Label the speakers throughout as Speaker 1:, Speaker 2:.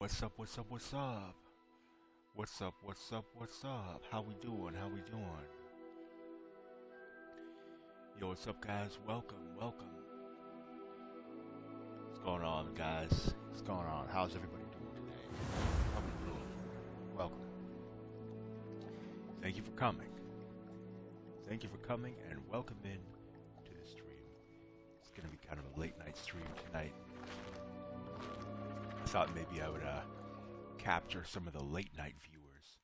Speaker 1: What's up, what's up, what's up? What's up, what's up, what's up? How we doing, how we doing? Yo, what's up, guys? Welcome, welcome. What's going on, guys? What's going on? How's everybody doing today? How we doing? Welcome. Thank you for coming. Thank you for coming and welcome in to the stream. It's gonna be kind of a late night stream tonight. I thought maybe I would capture some of the late night viewers.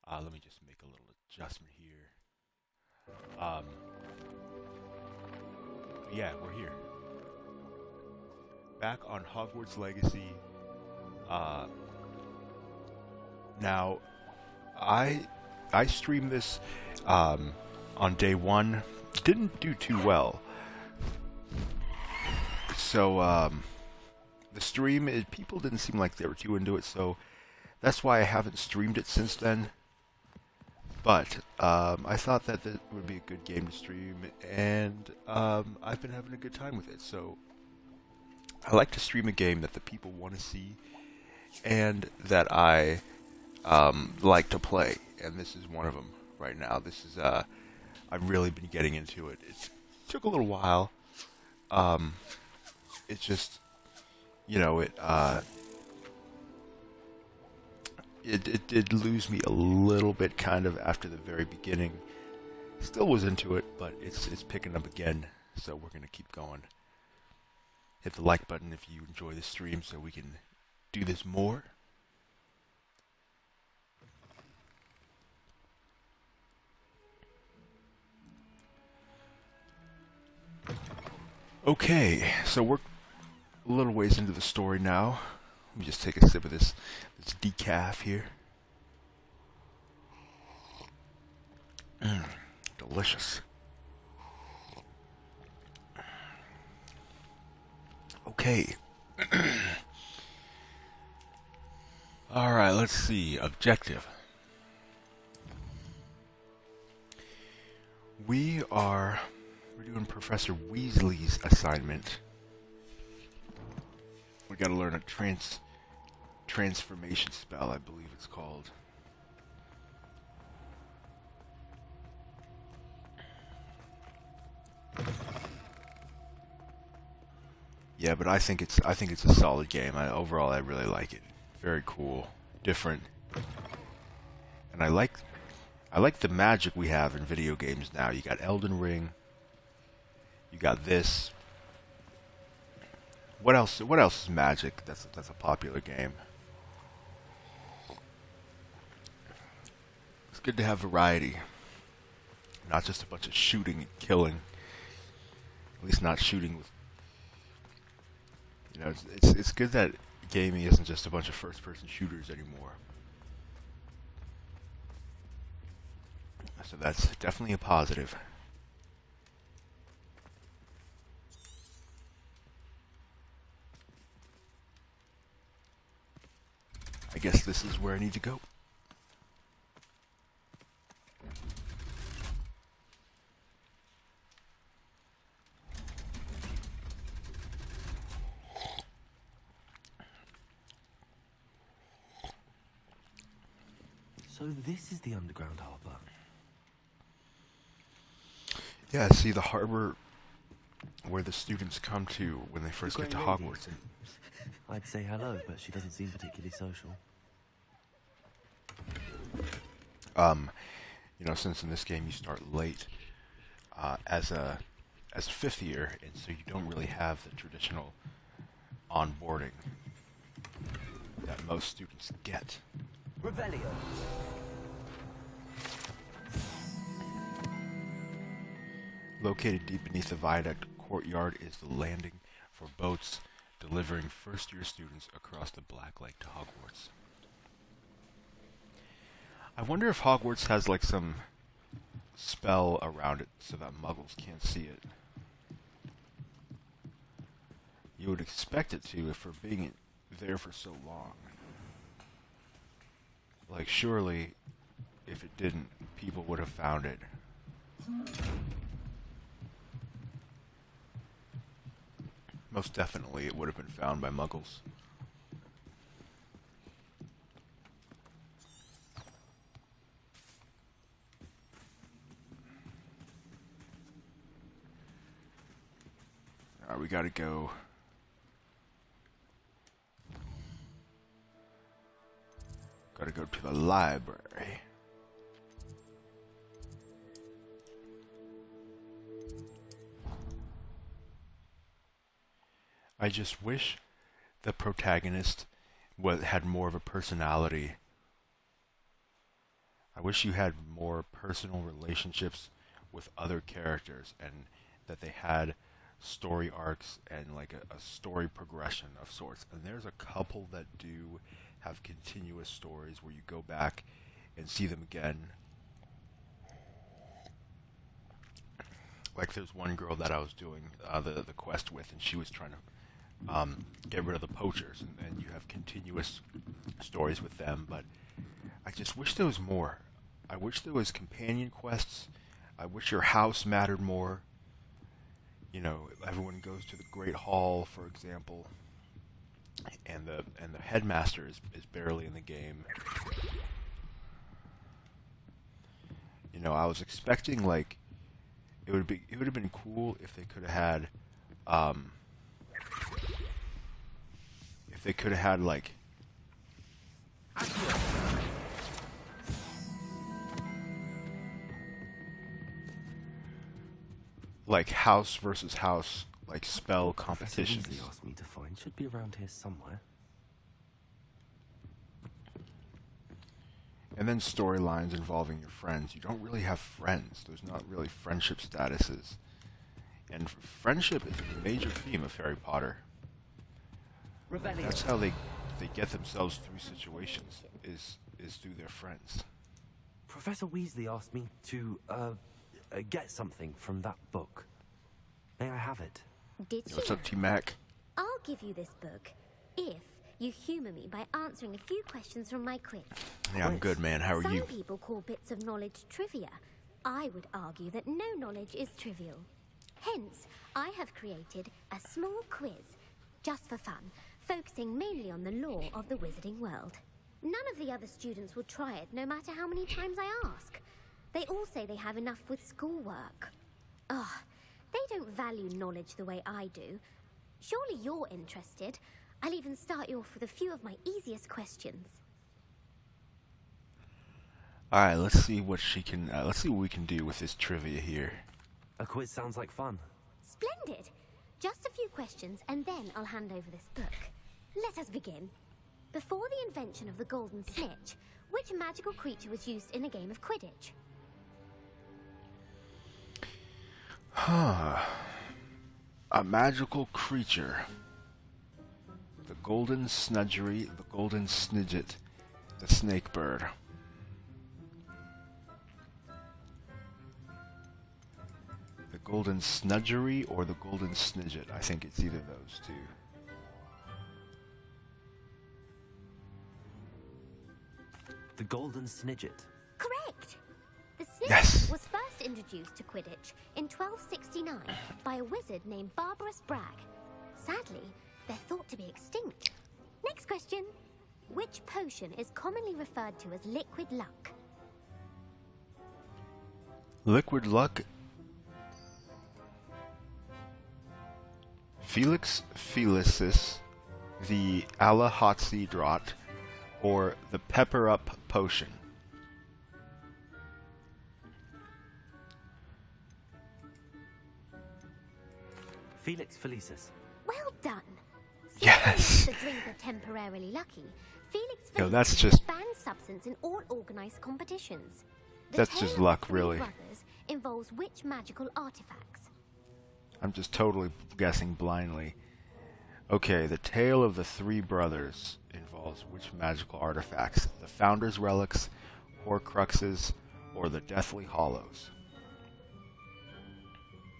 Speaker 1: Let me just make a little adjustment here. Yeah, we're here. Back on Hogwarts Legacy. Now, I streamed this on day one. Didn't do too well. So, the stream, people didn't seem like they were too into it, so that's why I haven't streamed it since then. But I thought that it would be a good game to stream, and I've been having a good time with it. So I like to stream a game that the people want to see and that I like to play, and this is one of them right now. This is I've really been getting into it. It took a little while. It's just, you know, it did lose me a little bit kind of after the very beginning. Still was into it, but it's picking up again, so we're gonna keep going. Hit the like button if you enjoy the stream so we can do this more. Okay, so we're a little ways into the story now. Let me just take a sip of this decaf here. Delicious. Okay. Alright, let's see. Objective. We're doing Professor Weasley's assignment. We gotta learn a transformation spell, I believe it's called. Yeah, but I think it's a solid game. Overall, I really like it. Very cool, different, and I like the magic we have in video games now. You got Elden Ring. You got this. What else? What else is magic? That's a popular game. It's good to have variety, not just a bunch of shooting and killing. At least not shooting with. You know, it's good that gaming isn't just a bunch of first-person shooters anymore. So that's definitely a positive. I guess this is where I need to go.
Speaker 2: So this is the underground harbour.
Speaker 1: Yeah, see the harbor where the students come to when they first get to Hogwarts.
Speaker 2: I'd say hello, but she doesn't seem particularly social.
Speaker 1: You know, since in this game you start late as a fifth year, and so you don't really have the traditional onboarding that most students get.
Speaker 2: Revelio.
Speaker 1: Located deep beneath the viaduct courtyard is the landing for boats delivering first-year students across the Black Lake to Hogwarts. I wonder if Hogwarts has like some spell around it so that muggles can't see it. You would expect it to if for being there for so long. Like, surely, if it didn't, people would have found it. Most definitely it would have been found by muggles. Alright, we gotta go. Gotta go to the library. I just wish the protagonist had more of a personality. I wish you had more personal relationships with other characters, and that they had story arcs and like a story progression of sorts. And there's a couple that do have continuous stories where you go back and see them again. Like there's one girl that I was doing the quest with, and she was trying to get rid of the poachers, and you have continuous stories with them. But I just wish there was more. I wish there was companion quests. I wish your house mattered more. You know, everyone goes to the Great Hall, for example, and the headmaster is barely in the game. You know, I was expecting like it would have been cool if they could have had like house versus house, like spell competitions.
Speaker 2: Professor Weasley asked me to find should be around here somewhere.
Speaker 1: And then storylines involving your friends. You don't really have friends. There's not really friendship statuses. And friendship is a major theme of Harry Potter.
Speaker 2: Rebellion.
Speaker 1: That's how they get themselves through situations, is through their friends.
Speaker 2: Professor Weasley asked me to get something from that book. May I have it?
Speaker 3: Did
Speaker 1: Yo,
Speaker 3: she?
Speaker 1: what's up, T-Mac?
Speaker 3: I'll give you this book if you humour me by answering a few questions from my quiz.
Speaker 1: Yeah, I'm good, man. How are
Speaker 3: Some
Speaker 1: you?
Speaker 3: people call bits of knowledge trivia. I would argue that no knowledge is trivial. Hence, I have created a small quiz, just for fun, focusing mainly on the lore of the wizarding world. None of the other students will try it, no matter how many times I ask. They all say they have enough with schoolwork. Ugh, they don't value knowledge the way I do. Surely you're interested. I'll even start you off with a few of my easiest questions.
Speaker 1: All right, let's see what she can. Let's see what we can do with this trivia here.
Speaker 2: A quiz sounds like fun.
Speaker 3: Splendid! Just a few questions, and then I'll hand over this book. Let us begin. Before the invention of the golden snitch, which magical creature was used in a game of Quidditch?
Speaker 1: A magical creature. The golden snudgery, the golden snidget, the snake bird. The golden snudgery or the golden snidget. I think it's either of those two.
Speaker 2: The Golden Snidget.
Speaker 3: Correct! The snitch
Speaker 1: Yes.
Speaker 3: was first introduced to Quidditch in 1269 by a wizard named Barbarous Bragg. Sadly, they're thought to be extinct. Next question. Which potion is commonly referred to as liquid luck?
Speaker 1: Liquid luck. Felix Felicis, the Alahotzi Draught, or the Pepper Up Potion.
Speaker 2: Felix Felicis.
Speaker 3: Well done. Since
Speaker 1: Yes.
Speaker 3: The drink of temporarily lucky. Felix
Speaker 1: Yo,
Speaker 3: Felicis
Speaker 1: that's
Speaker 3: is
Speaker 1: just-
Speaker 3: a banned substance in all organized competitions. The
Speaker 1: That's
Speaker 3: tale
Speaker 1: just
Speaker 3: of the
Speaker 1: luck,
Speaker 3: three
Speaker 1: really.
Speaker 3: brothers involves which magical artifacts?
Speaker 1: I'm just totally guessing blindly. Okay, the tale of the three brothers involves which magical artifacts? The Founder's Relics, Horcruxes, or the Deathly Hollows?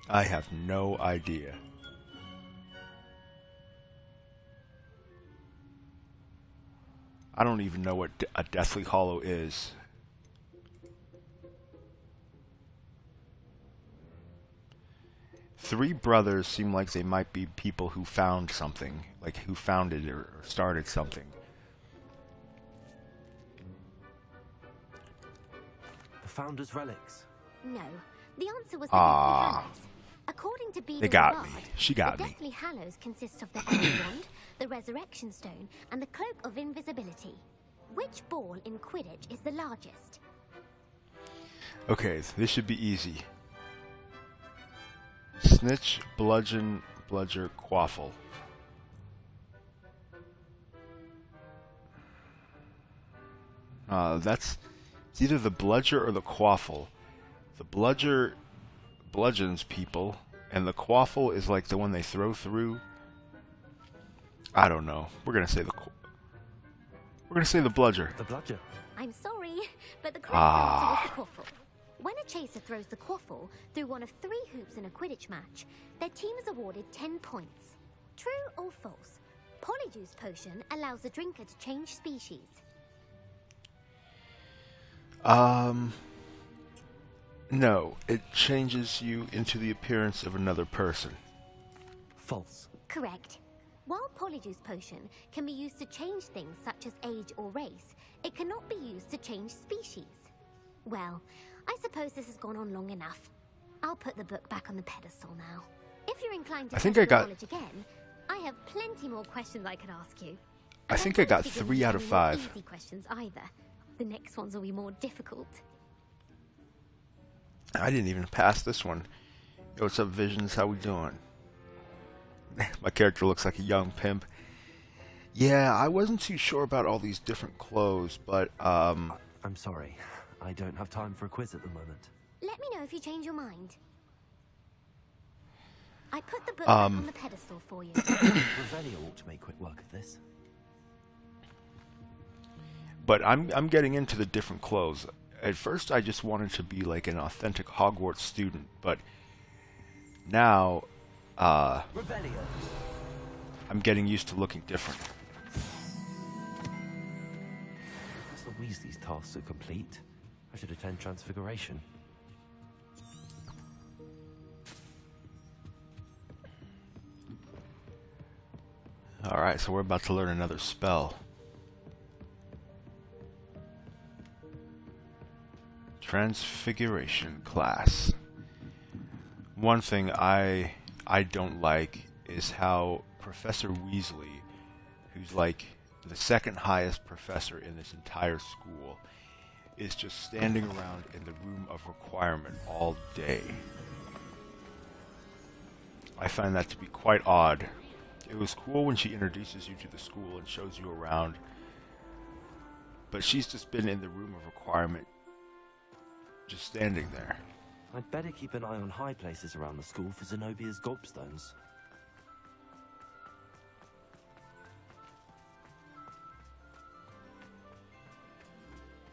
Speaker 1: I have no idea. I don't even know what a Deathly Hollow is. Three brothers seem like they might be people who found something, like who founded or started something.
Speaker 2: The Founder's Relics.
Speaker 3: No. The answer was the
Speaker 1: Ah.
Speaker 3: Deathly Hallows. According to Beedle
Speaker 1: They
Speaker 3: the
Speaker 1: got
Speaker 3: Bard,
Speaker 1: me. She got
Speaker 3: the
Speaker 1: me.
Speaker 3: Deathly Hallows consists of the Holy Wand, the Resurrection Stone, and the Cloak of Invisibility. Which ball in Quidditch is the largest?
Speaker 1: Okay, this should be easy. Snitch, bludgeon, bludger, quaffle. It's either the bludger or the quaffle. The bludger bludgeons people, and the quaffle is like the one they throw through. I don't know. We're gonna say the bludger.
Speaker 2: The bludger.
Speaker 3: I'm sorry, but the correct answer was the quaffle. When a chaser throws the quaffle through one of 3 hoops in a Quidditch match, their team is awarded 10 points. True or false? Polyjuice Potion allows the drinker to change species.
Speaker 1: No. It changes you into the appearance of another person.
Speaker 2: False.
Speaker 3: Correct. While Polyjuice Potion can be used to change things such as age or race, it cannot be used to change species. Well, I suppose this has gone on long enough. I'll put the book back on the pedestal now. If you're inclined to
Speaker 1: I think
Speaker 3: test
Speaker 1: I
Speaker 3: your
Speaker 1: got-
Speaker 3: knowledge again, I have plenty more questions I could ask you.
Speaker 1: I
Speaker 3: And
Speaker 1: think I
Speaker 3: won't
Speaker 1: got
Speaker 3: be giving
Speaker 1: 3
Speaker 3: you
Speaker 1: out of
Speaker 3: any more
Speaker 1: 5.
Speaker 3: Easy questions either. The next ones will be more difficult.
Speaker 1: I didn't even pass this one. Yo, what's up, Visions? How we doing? My character looks like a young pimp. Yeah, I wasn't too sure about all these different clothes, but,
Speaker 2: I'm sorry. I don't have time for a quiz at the moment.
Speaker 3: Let me know if you change your mind. I put the book back on the pedestal for you.
Speaker 2: Revelio ought to make quick work of this.
Speaker 1: But I'm getting into the different clothes. At first, I just wanted to be like an authentic Hogwarts student, but now,
Speaker 2: Revelio.
Speaker 1: I'm getting used to looking different.
Speaker 2: Professor Weasley's tasks are complete. I should attend Transfiguration.
Speaker 1: Alright, so we're about to learn another spell. Transfiguration class. One thing I don't like is how Professor Weasley, who's like the second highest professor in this entire school, is just standing around in the room of requirement all day. I find that to be quite odd. It was cool when she introduces you to the school and shows you around, but she's just been in the room of requirement, just standing there.
Speaker 2: I'd better keep an eye on high places around the school for Zenobia's gobstones.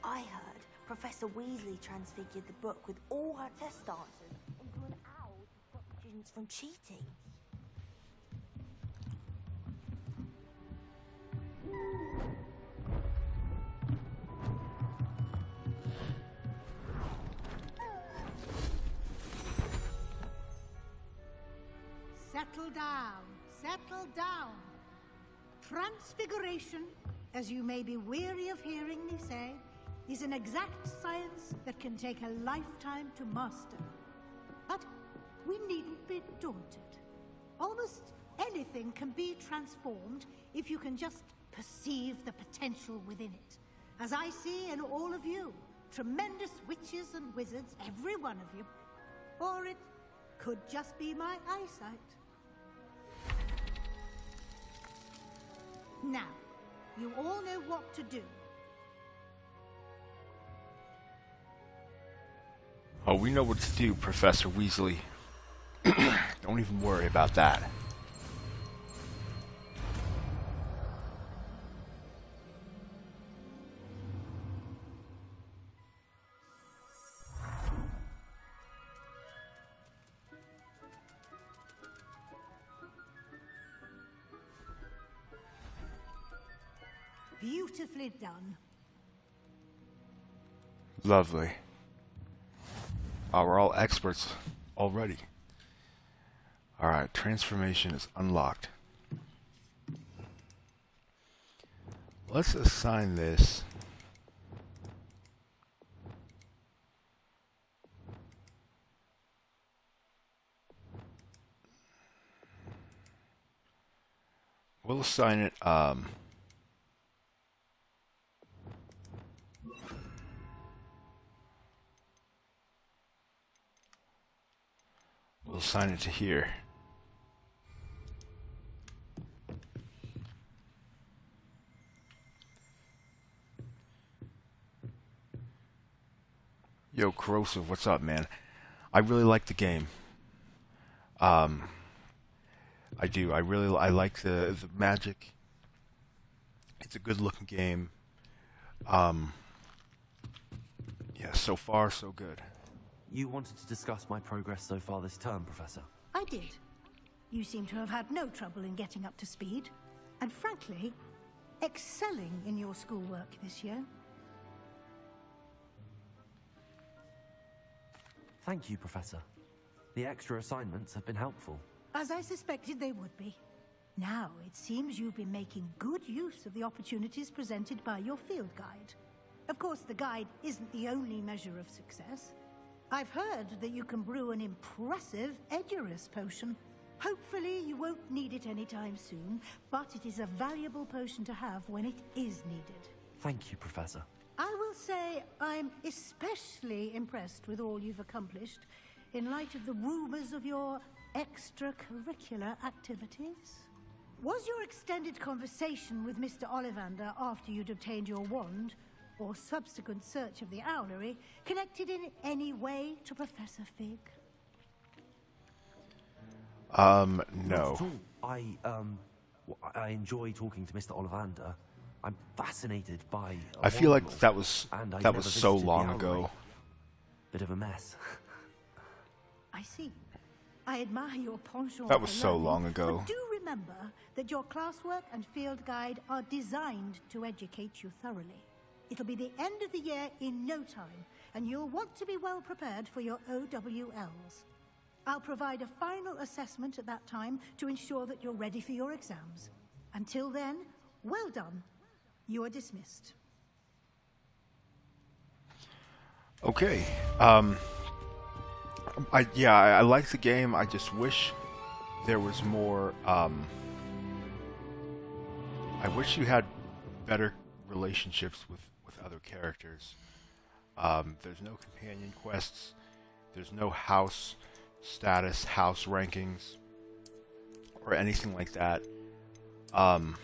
Speaker 4: I heard Professor Weasley transfigured the book with all her test answers into an owl to stop students from cheating.
Speaker 5: Settle down, settle down. Transfiguration, as you may be weary of hearing me say, is an exact science that can take a lifetime to master. But we needn't be daunted. Almost anything can be transformed if you can just perceive the potential within it. As I see in all of you, tremendous witches and wizards, every one of you. Or it could just be my eyesight. Now, you all know what to do.
Speaker 1: Oh, we know what to do, Professor Weasley. Don't even worry about that.
Speaker 5: Beautifully done.
Speaker 1: Lovely. Oh, we're all experts already. Alright, transformation is unlocked. Let's assign this. we'll sign it. We'll assign it to here. Yo, Corrosive, what's up, man? I really like the game. I do. I like the magic. It's a good looking game. Yeah, so far so good.
Speaker 2: You wanted to discuss my progress so far this term, Professor?
Speaker 5: I did. You seem to have had no trouble in getting up to speed, and frankly, excelling in your schoolwork this year.
Speaker 2: Thank you, Professor. The extra assignments have been helpful.
Speaker 5: As I suspected they would be. Now, it seems you've been making good use of the opportunities presented by your field guide. Of course, the guide isn't the only measure of success. I've heard that you can brew an impressive Edurus potion. Hopefully, you won't need it anytime soon, but it is a valuable potion to have when it is needed.
Speaker 2: Thank you, Professor.
Speaker 5: I will say I'm especially impressed with all you've accomplished in light of the rumors of your extracurricular activities. Was your extended conversation with Mr. Ollivander after you'd obtained your wand, or subsequent search of the owlery, connected in any way to Professor Fig?
Speaker 1: No.
Speaker 2: Not at all. I enjoy talking to Mr. Ollivander. I'm fascinated by.
Speaker 1: I feel like
Speaker 2: Wandlord,
Speaker 1: that was
Speaker 2: and I
Speaker 1: that
Speaker 2: never
Speaker 1: was so
Speaker 2: visited the
Speaker 1: long
Speaker 2: owlery.
Speaker 1: ago.
Speaker 2: Bit of a mess.
Speaker 5: I see. I admire your penchant
Speaker 1: That was
Speaker 5: for
Speaker 1: so
Speaker 5: learning,
Speaker 1: long ago.
Speaker 5: But do remember that your classwork and field guide are designed to educate you thoroughly. It'll be the end of the year in no time, and you'll want to be well prepared for your OWLs. I'll provide a final assessment at that time to ensure that you're ready for your exams. Until then, well done. You are dismissed.
Speaker 1: Okay. I like the game. I just wish there was more. I wish you had better relationships with other characters. There's no companion quests. There's no house status, house rankings, or anything like that. And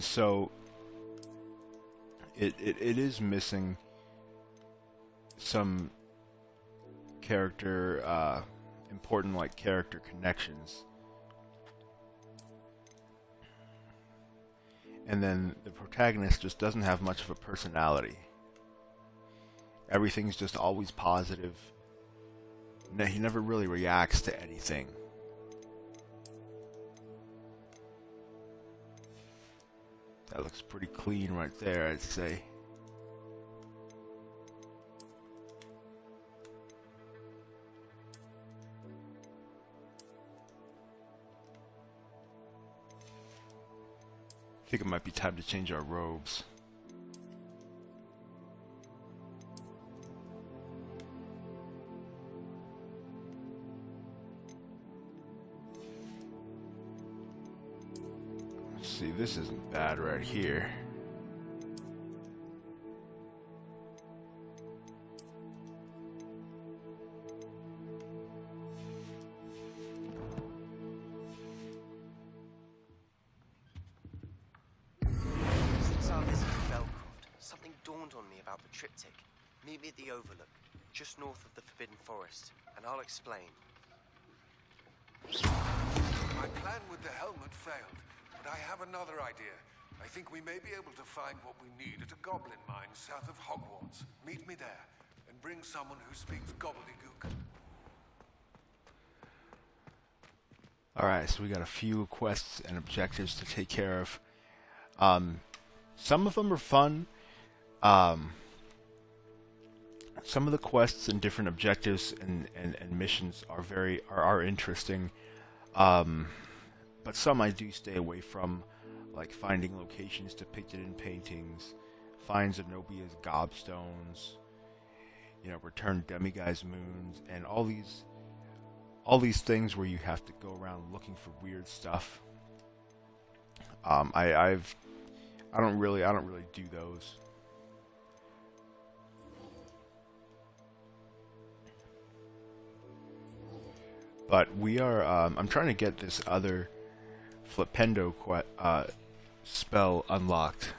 Speaker 1: so it is missing some character important like character connections. And then the protagonist just doesn't have much of a personality. Everything's just always positive. He never really reacts to anything. That looks pretty clean right there, I'd say. I think it might be time to change our robes. Let's see, this isn't bad right here.
Speaker 6: Since our visit to Belcroft, something dawned on me about the triptych. Meet me at the Overlook, just north of the Forbidden Forest, and I'll explain.
Speaker 7: My plan with the helmet failed, but I have another idea. I think we may be able to find what we need at a goblin mine south of Hogwarts. Meet me there, and bring someone who speaks gobbledygook.
Speaker 1: Alright, so we got a few quests and objectives to take care of. Some of them are fun. Some of the quests and different objectives and missions are interesting. But some I do stay away from, like finding locations depicted in paintings, find Zenobia's gobstones, you know, return demiguise moons, and all these things where you have to go around looking for weird stuff. I don't really do those. But we are. I'm trying to get this other Flipendo spell unlocked.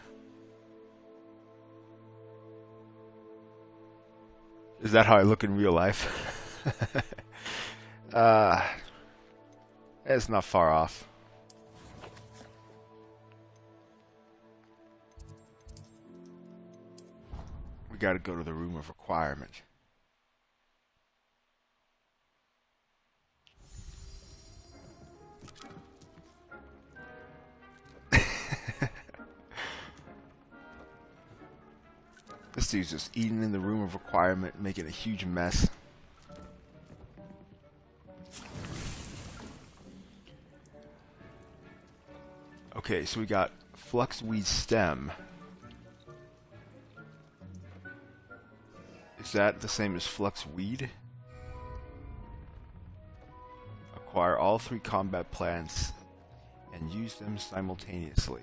Speaker 1: Is that how I look in real life? It's not far off. We gotta go to the room of requirement. This dude's just eating in the room of requirement, making a huge mess. Okay, so we got Fluxweed Stem. Is that the same as Fluxweed? Acquire all 3 combat plants and use them simultaneously.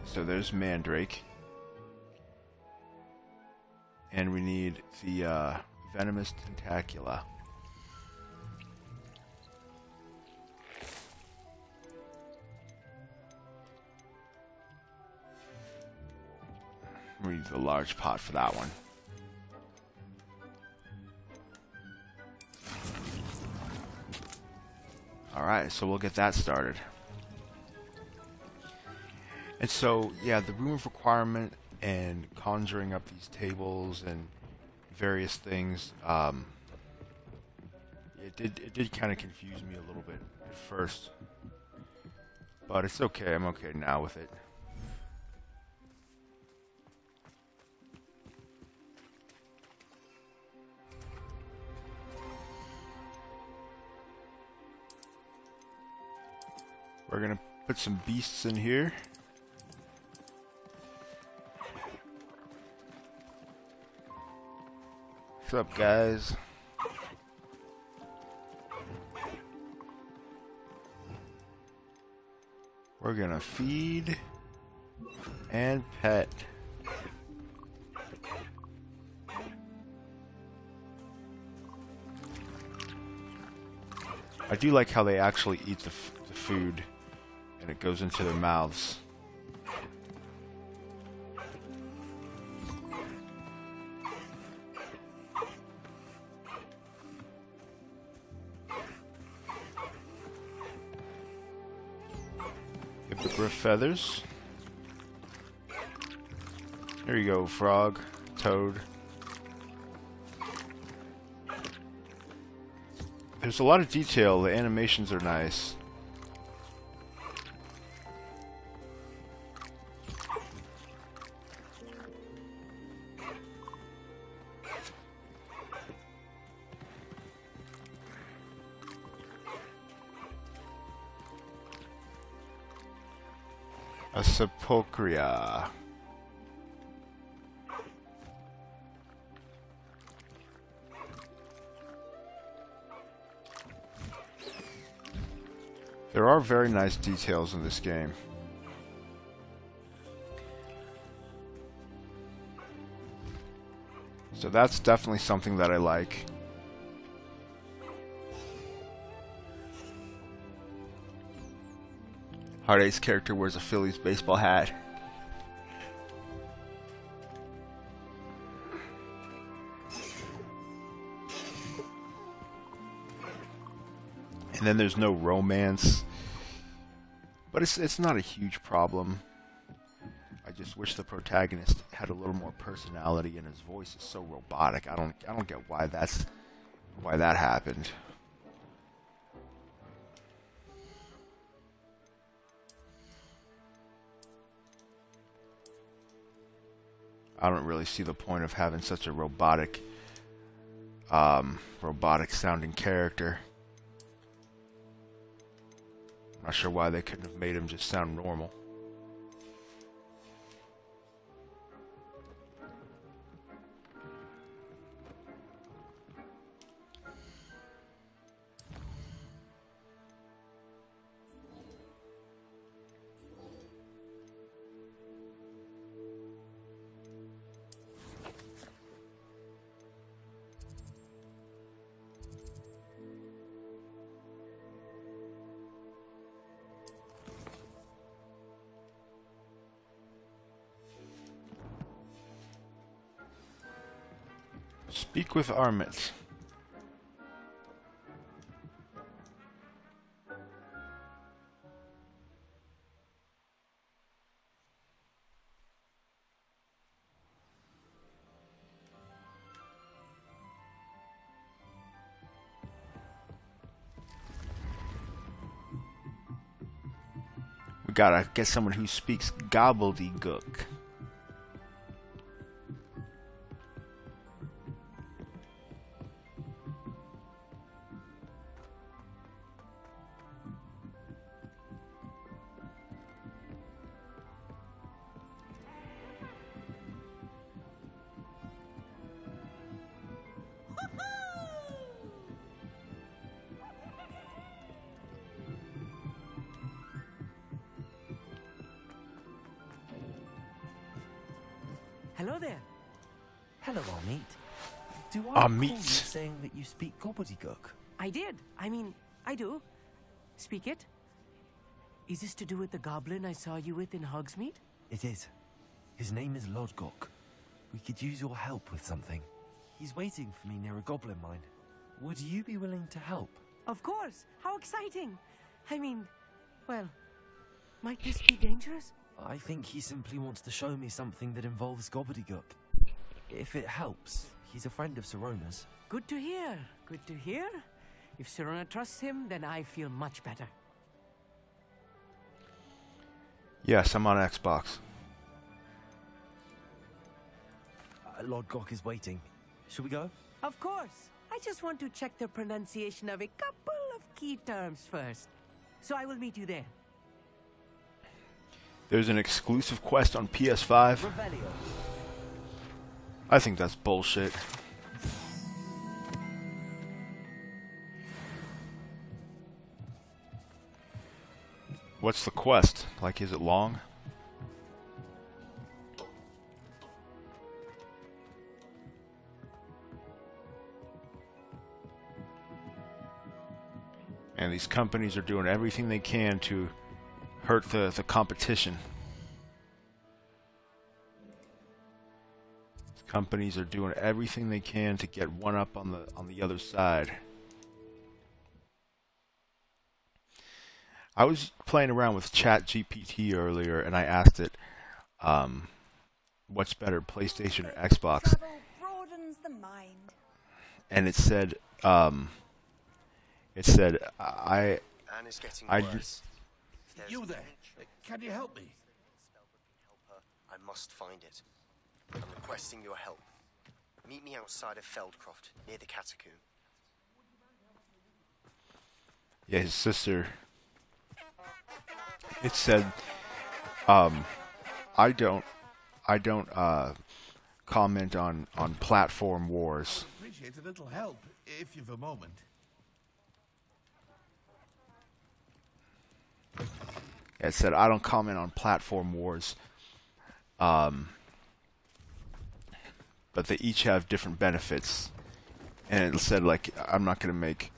Speaker 1: So there's Mandrake. And we need the Venomous Tentacula. We need the large pot for that one. Alright, so we'll get that started. And so, yeah, the room of requirement and conjuring up these tables and various things, it did kind of confuse me a little bit at first. But it's okay, I'm okay now with it. We're gonna put some beasts in here. What's up, guys? We're gonna feed and pet. I do like how they actually eat the food and it goes into their mouths. Hippogriff feathers. Here you go, frog, toad. There's a lot of detail, the animations are nice. A sepulchria. There are very nice details in this game. So that's definitely something that I like. Heartache's character wears a Phillies baseball hat. And then there's no romance. But it's not a huge problem. I just wish the protagonist had a little more personality and his voice is so robotic. I don't get why that happened. I don't really see the point of having such a robotic sounding character. I'm not sure why they couldn't have made him just sound normal. Speak with Armit. We gotta get someone who speaks gobbledygook.
Speaker 2: Hello there. Hello, Amit. Do I recall you
Speaker 1: Amit.
Speaker 2: saying that you speak gobbledygook?
Speaker 8: I did. I mean, I do. Speak it. Is this to do with the goblin I saw you with in Hogsmeade?
Speaker 2: It is. His name is Lodgok. We could use your help with something. He's waiting for me near a goblin mine. Would you be willing to help?
Speaker 8: Of course. How exciting. I mean, well, might this be dangerous?
Speaker 2: I think he simply wants to show me something that involves gobbledygook. If it helps, he's a friend of Sirona's.
Speaker 8: Good to hear. Good to hear. If Sirona trusts him, then I feel much better.
Speaker 1: Yes, I'm on Xbox.
Speaker 2: Lodgok is waiting. Shall we go?
Speaker 8: Of course. I just want to check the pronunciation of a couple of key terms first. So I will meet you there.
Speaker 1: There's an exclusive quest on PS5.
Speaker 2: Revelio.
Speaker 1: I think that's bullshit. What's the quest? Like, is it long? And these companies are doing everything they can to hurt the competition. Companies are doing everything they can to get one up on the other side. I was playing around with ChatGPT earlier, and I asked it, "What's better, PlayStation or Xbox?"
Speaker 4: Travel broadens the mind.
Speaker 1: And it said,
Speaker 6: Anne is getting
Speaker 1: I
Speaker 6: worse. If there's
Speaker 7: You
Speaker 6: an
Speaker 7: there?
Speaker 6: inch
Speaker 7: Can you help me?
Speaker 6: spell that can help her, I must find it. I'm requesting your help. Meet me outside of Feldcroft, near the catacomb.
Speaker 1: yeah, his sister. It said, I don't comment on platform wars.
Speaker 7: Appreciate a little help, if you've a moment.
Speaker 1: It said, I don't comment on platform wars. But they each have different benefits. And it said, like, I'm not gonna make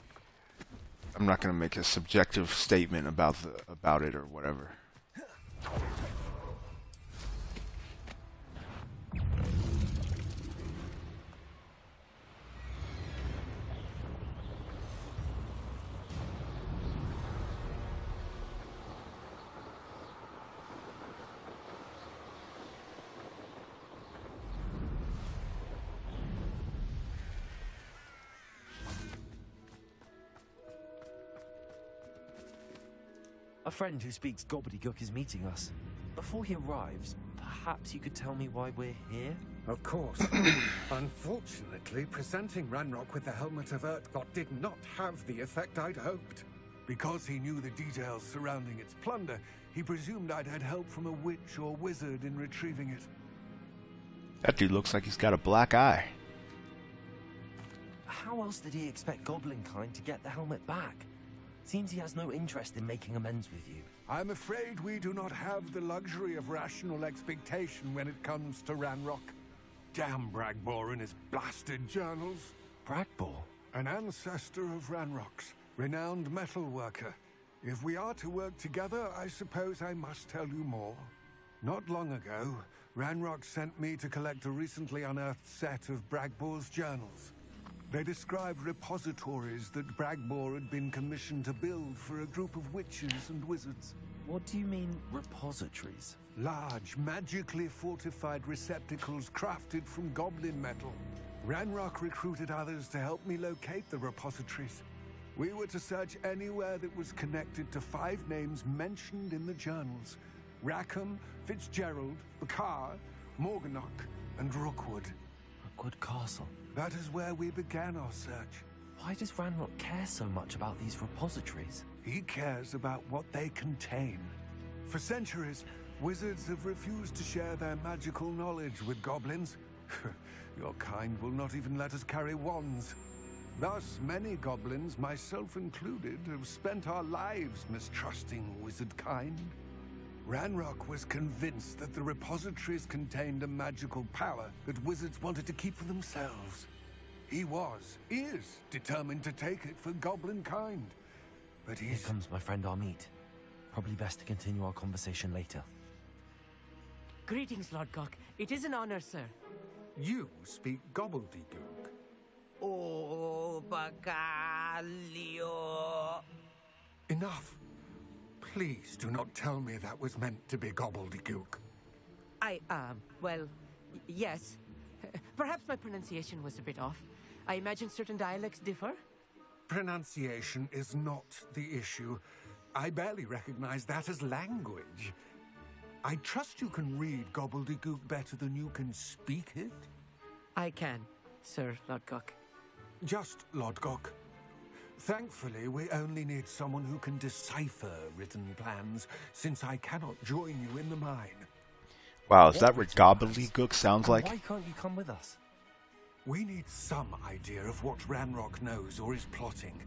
Speaker 1: a subjective statement about it or whatever.
Speaker 2: A friend who speaks gobbledygook is meeting us. Before he arrives, perhaps you could tell me why we're here?
Speaker 9: Of course. Unfortunately, presenting Ranrock with the Helmet of Urtkot did not have the effect I'd hoped.
Speaker 7: Because he knew the details surrounding its plunder, he presumed I'd had help from a witch or wizard in retrieving it.
Speaker 1: That dude looks like he's got a black eye.
Speaker 2: How else did he expect Goblinkind to get the helmet back? Seems he has no interest in making amends with you.
Speaker 7: I'm afraid we do not have the luxury of rational expectation when it comes to Ranrock. Damn Bragbor and his blasted journals.
Speaker 2: Bragbor?
Speaker 7: An ancestor of Ranrock's, renowned metal worker. If we are to work together, I suppose I must tell you more. Not long ago, Ranrock sent me to collect a recently unearthed set of Bragbor's journals. They described repositories that Bragbor had been commissioned to build for a group of witches and wizards.
Speaker 2: What do you mean, repositories?
Speaker 7: Large, magically fortified receptacles crafted from goblin metal. Ranrock recruited others to help me locate the repositories. We were to search anywhere that was connected to 5 names mentioned in the journals. Rackham, Fitzgerald, Bakar, Morganach, and Rookwood.
Speaker 2: Rookwood Castle.
Speaker 7: That is where we began our search.
Speaker 2: Why does Ranrock care so much about these repositories?
Speaker 7: He cares about what they contain. For centuries, wizards have refused to share their magical knowledge with goblins. Your kind will not even let us carry wands. Thus, many goblins, myself included, have spent our lives mistrusting wizard kind. Ranrock was convinced that the repositories contained a magical power that wizards wanted to keep for themselves. He is determined to take it for goblin kind. But
Speaker 2: Here comes my friend Amit. Probably best to continue our conversation later.
Speaker 8: Greetings, Lord Gok. It is an honor, sir.
Speaker 9: You speak gobbledygook.
Speaker 8: Oh, Bacalio.
Speaker 9: Enough. Please do not tell me that was meant to be gobbledygook.
Speaker 8: Yes. Perhaps my pronunciation was a bit off. I imagine certain dialects differ.
Speaker 9: Pronunciation is not the issue. I barely recognize that as language. I trust you can read gobbledygook better than you can speak it?
Speaker 8: I can, Sir Lord Gok.
Speaker 9: Just Lodgok. Thankfully, we only need someone who can decipher written plans, since I cannot join you in the mine.
Speaker 1: Wow, is that what gobbledygook sounds like?
Speaker 2: Why can't you come with us?
Speaker 9: We need some idea of what Ranrock knows or is plotting.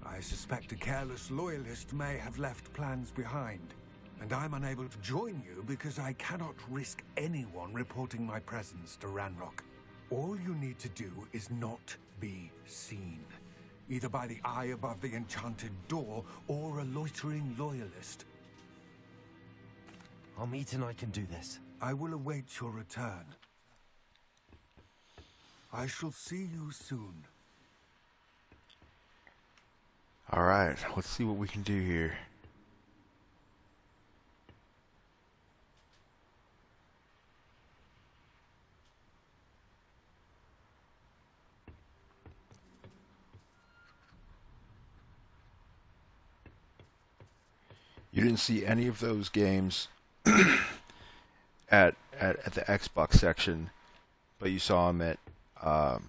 Speaker 9: I suspect a careless loyalist may have left plans behind. And I'm unable to join you because I cannot risk anyone reporting my presence to Ranrock. All you need to do is not be seen. Either by the eye above the enchanted door, or a loitering loyalist.
Speaker 2: Amit and I can do this.
Speaker 9: I will await your return. I shall see you soon.
Speaker 1: Alright, let's see what we can do here. You didn't see any of those games at the Xbox section, but you saw them at on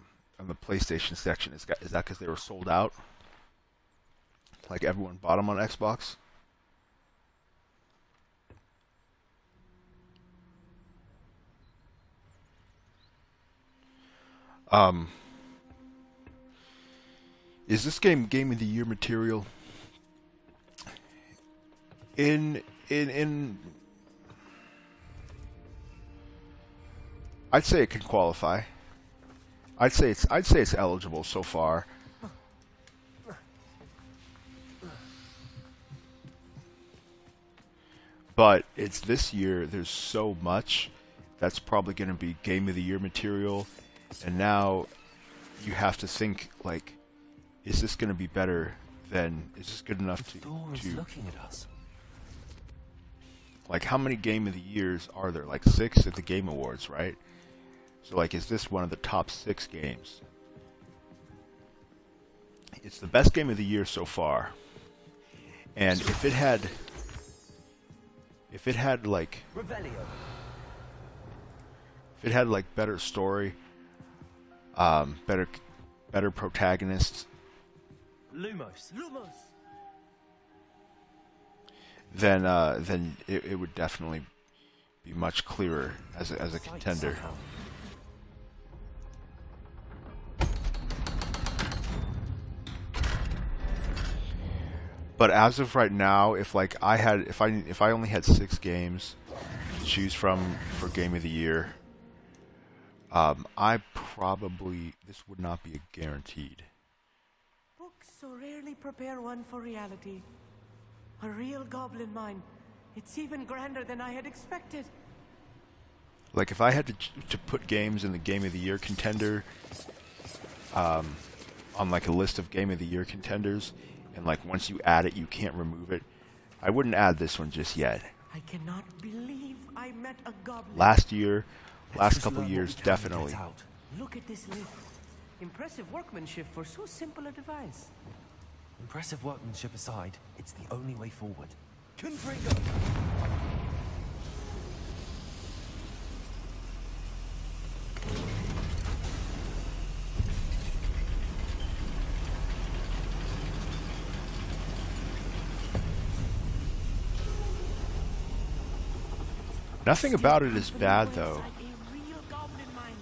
Speaker 1: the PlayStation section. Is that because they were sold out? Like everyone bought them on Xbox? Is this game of the year material? In I'd say it can qualify. I'd say it's eligible so far. But it's this year, there's so much that's probably going to be game of the year material, and now you have to think, like, is this going to be better than, is this good enough to
Speaker 2: looking at us.
Speaker 1: Like, how many game of the years are there? Like 6 at the Game Awards, right? So, like, is this one of the top 6 games? It's the best game of the year so far. And if it had like better story, better protagonists,
Speaker 2: Lumos.
Speaker 1: then it would definitely be much clearer as a contender. But as of right now, if I only had 6 games to choose from for game of the year, this would not be a guaranteed.
Speaker 8: Books so rarely prepare one for reality. A real goblin mine. It's even grander than I had expected.
Speaker 1: like if I had to put games in the Game of the Year contender, on like a list of Game of the Year contenders, and like once you add it, you can't remove it, I wouldn't add this one just yet.
Speaker 8: I cannot believe I met a goblin.
Speaker 1: Last year,
Speaker 2: Let's
Speaker 1: last
Speaker 2: just
Speaker 1: couple
Speaker 2: learn what
Speaker 1: years,
Speaker 2: we can and
Speaker 1: definitely.
Speaker 2: get out.
Speaker 8: Look at this lift. Impressive workmanship for so simple a device.
Speaker 2: Impressive workmanship aside, it's the only way forward. Confringo!
Speaker 1: Nothing about it is bad though.
Speaker 8: Inside a real goblin mine.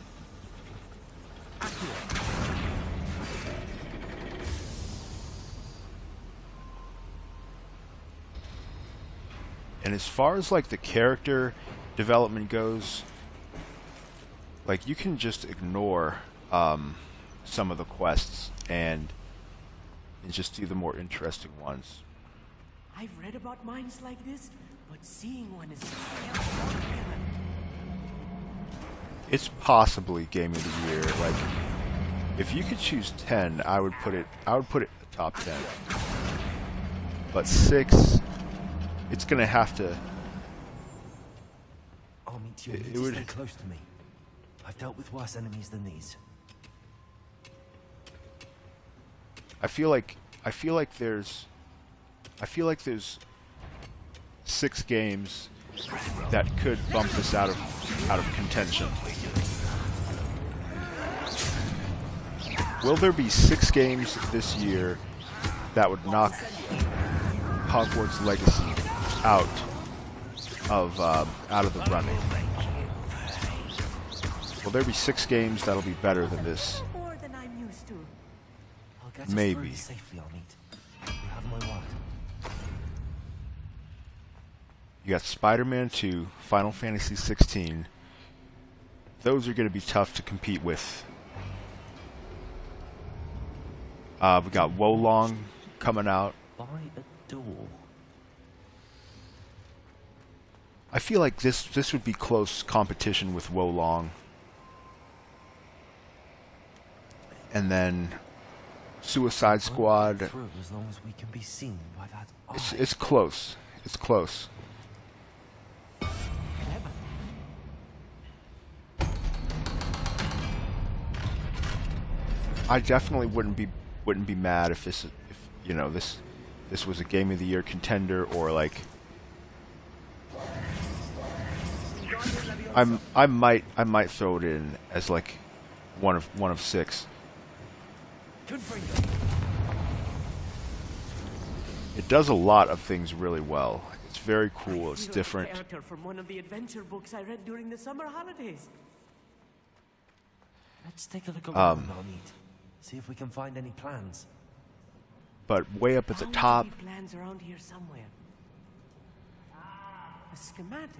Speaker 1: And as far as like the character development goes, like you can just ignore some of the quests and just do the more interesting ones.
Speaker 8: I've read about mines like this, but seeing one is
Speaker 1: It's possibly Game of the Year. Like, if you could choose 10, I would put it the top 10. But 6, it's gonna have to.
Speaker 2: I'll meet you.
Speaker 1: It
Speaker 2: You
Speaker 1: would-
Speaker 2: stay close to me. I've dealt with worse enemies than these.
Speaker 1: I feel like there's 6 games that could bump this out of contention. Will there be 6 games this year that would knock Hogwarts Legacy out of the running? Will there be 6 games that'll be better than this?
Speaker 8: more than I'm used to.
Speaker 2: I'll get
Speaker 1: Maybe.
Speaker 2: us through this safely, I'll meet. You have my word.
Speaker 1: You got Spider-Man 2, Final Fantasy 16. Those are going to be tough to compete with. We got Wolong coming out.
Speaker 2: By a door.
Speaker 1: I feel like this would be close competition with Wolong. And then Suicide Squad.
Speaker 2: Through as long as we can be seen by that eye.
Speaker 1: It's close. It's close. I definitely wouldn't be mad if this was a Game of the Year contender, or like I might throw it in as like one of 6. It does a lot of things really well. It's very cool. It's different.
Speaker 8: Character from one of the adventure books I read during the summer holidays.
Speaker 2: Let's take a look around, I'll meet. See if we can find any plans.
Speaker 1: But way up at the
Speaker 8: Bound
Speaker 1: top,
Speaker 8: to be plans around here somewhere. A schematic.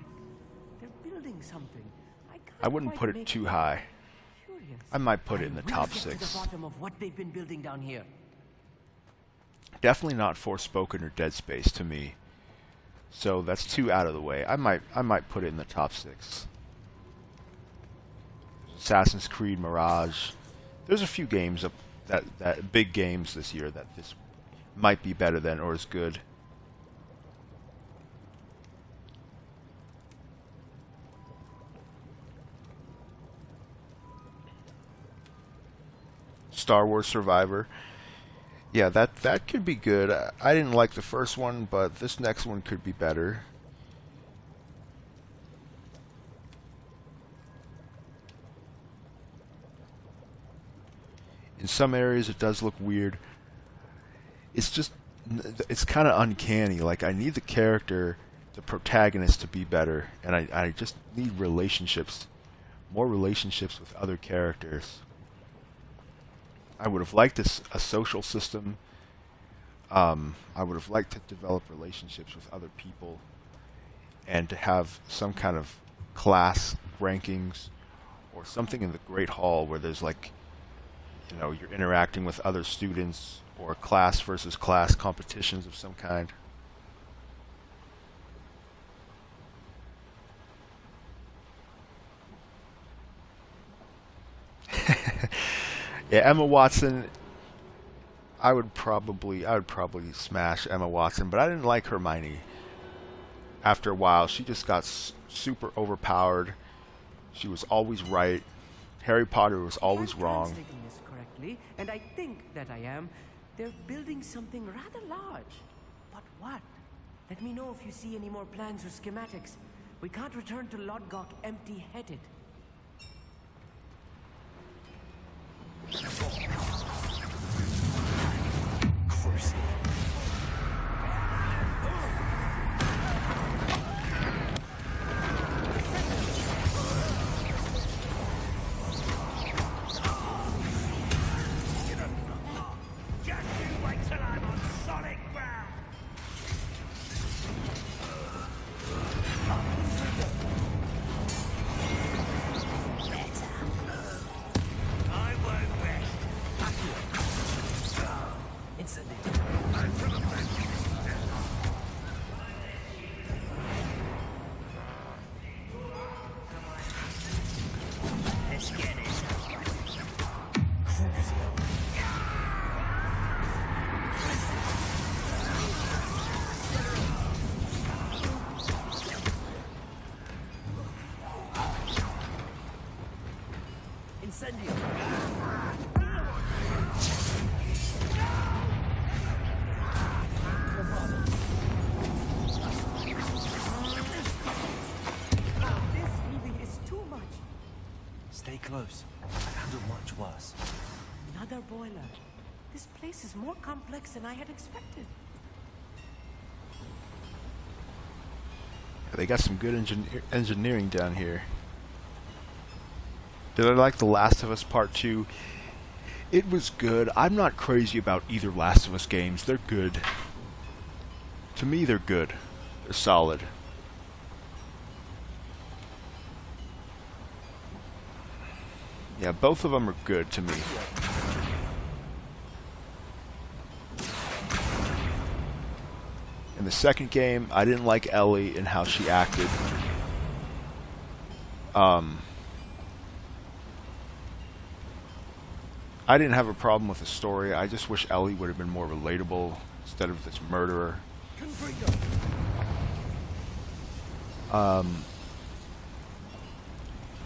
Speaker 8: They're building something.
Speaker 1: I wouldn't put it too high.
Speaker 8: Curious.
Speaker 1: I might put it in the
Speaker 8: We'll
Speaker 1: top
Speaker 8: get to
Speaker 1: 6.
Speaker 8: the bottom of what they've been building down here.
Speaker 1: Definitely not Forspoken or Dead Space to me. So that's 2 out of the way. I might put it in the top 6. Assassin's Creed Mirage. There's a few games that big games this year that this might be better than or is good. Star Wars Survivor. Yeah, that could be good. I didn't like the first one, but this next one could be better. In some areas it does look weird. It's kind of uncanny. Like, I need the character, the protagonist, to be better, and I just need relationships, more relationships with other characters. I would have liked a social system. I would have liked to develop relationships with other people, and to have some kind of class rankings or something in the Great Hall where there's like, you're interacting with other students, or class versus class competitions of some kind. Yeah, Emma Watson. I would probably smash Emma Watson, but I didn't like Hermione. After a while, she just got super overpowered. She was always right. Harry Potter was always
Speaker 8: If I'm
Speaker 1: wrong.
Speaker 8: translating this correctly, and I think that I am, they're building something rather large. But what? Let me know if you see any more plans or schematics. We can't return to Lodgok empty-headed.
Speaker 2: Stay close. I've handled much worse.
Speaker 8: Another boiler. This place is more complex than I had expected.
Speaker 1: They got some good engineering down here. Did I like The Last of Us Part 2? It was good. I'm not crazy about either Last of Us games. They're good. To me, they're good. They're solid. Yeah, both of them are good to me. In the second game, I didn't like Ellie and how she acted. I didn't have a problem with the story. I just wish Ellie would have been more relatable instead of this murderer. And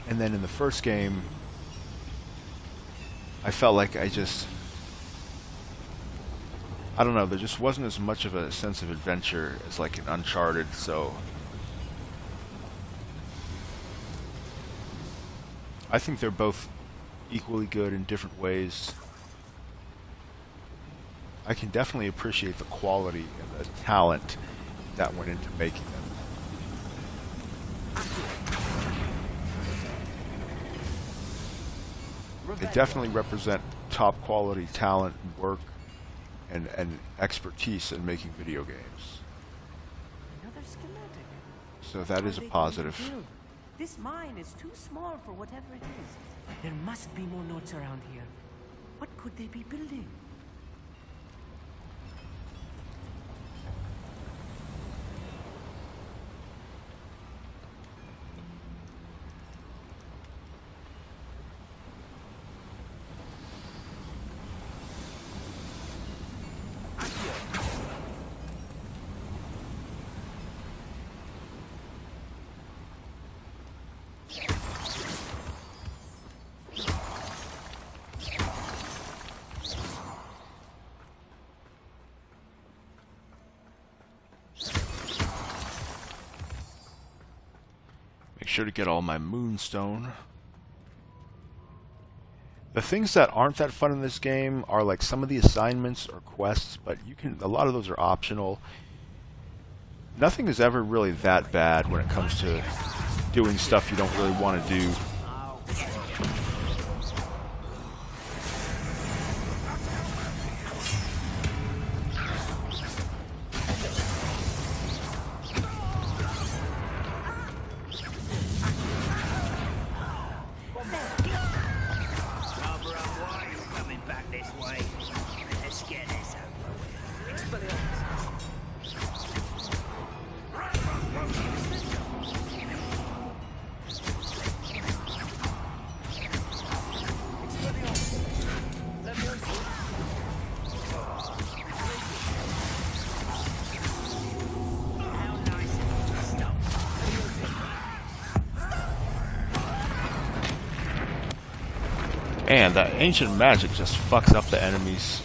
Speaker 1: then in the first game, I felt like I don't know, there just wasn't as much of a sense of adventure as like in Uncharted, so I think they're both equally good in different ways. I can definitely appreciate the quality and the talent that went into making them. They definitely represent top quality talent and work and expertise in making video games.
Speaker 8: Another schematic.
Speaker 1: So that is a positive.
Speaker 8: This mine is too small for whatever it is. There must be more notes around here. What could they be building?
Speaker 1: Make sure to get all my moonstone. The things that aren't that fun in this game are like some of the assignments or quests, but a lot of those are optional. Nothing is ever really that bad when it comes to doing stuff you don't really want to do. Man, that ancient magic just fucks up the enemies.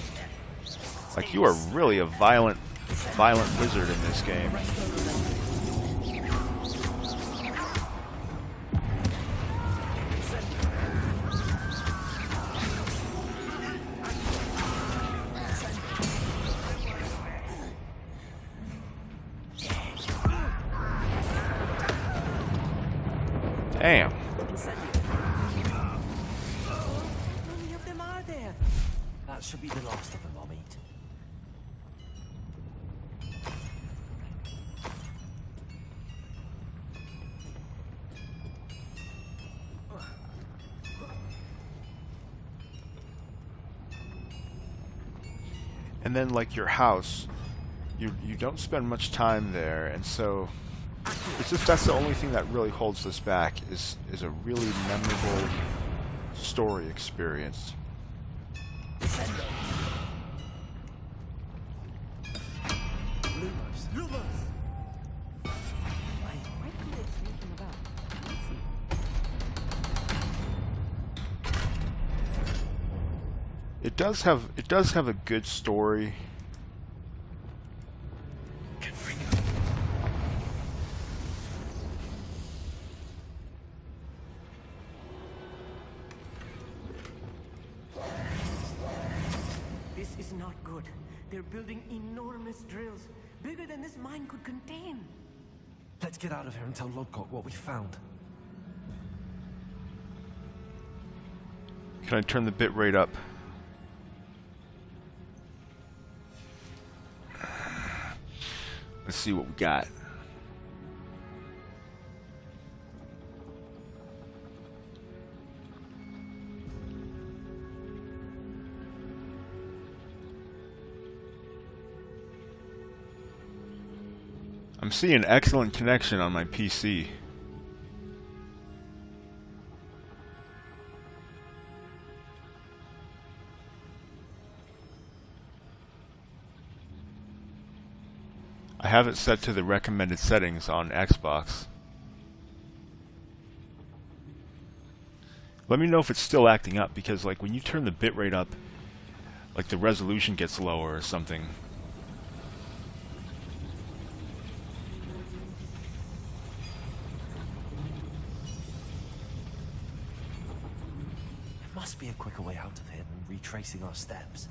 Speaker 1: Like, you are really a violent wizard in this game. Damn.
Speaker 2: How many of them are there? That should be the last of them, I'll meet.
Speaker 1: And then, like, your house, you don't spend much time there, and so it's just that's the only thing that really holds this back is a really memorable story experience. It does have a good story.
Speaker 8: This is not good. They're building enormous drills, bigger than this mine could contain.
Speaker 2: Let's get out of here and tell Lodgok what we found.
Speaker 1: Can I turn the bit rate up? Let's see what we got. I'm seeing excellent connection on my PC. I have it set to the recommended settings on Xbox. Let me know if it's still acting up, because like when you turn the bitrate up, like the resolution gets lower or something.
Speaker 2: There must be a quicker way out of here than retracing our steps.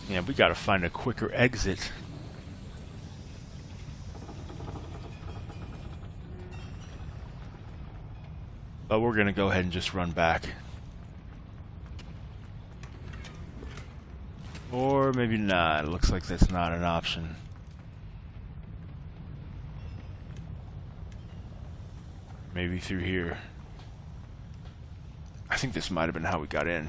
Speaker 1: Yeah, we gotta find a quicker exit. But we're gonna go ahead and just run back. Or maybe not. It looks like that's not an option. Maybe through here. I think this might have been how we got in.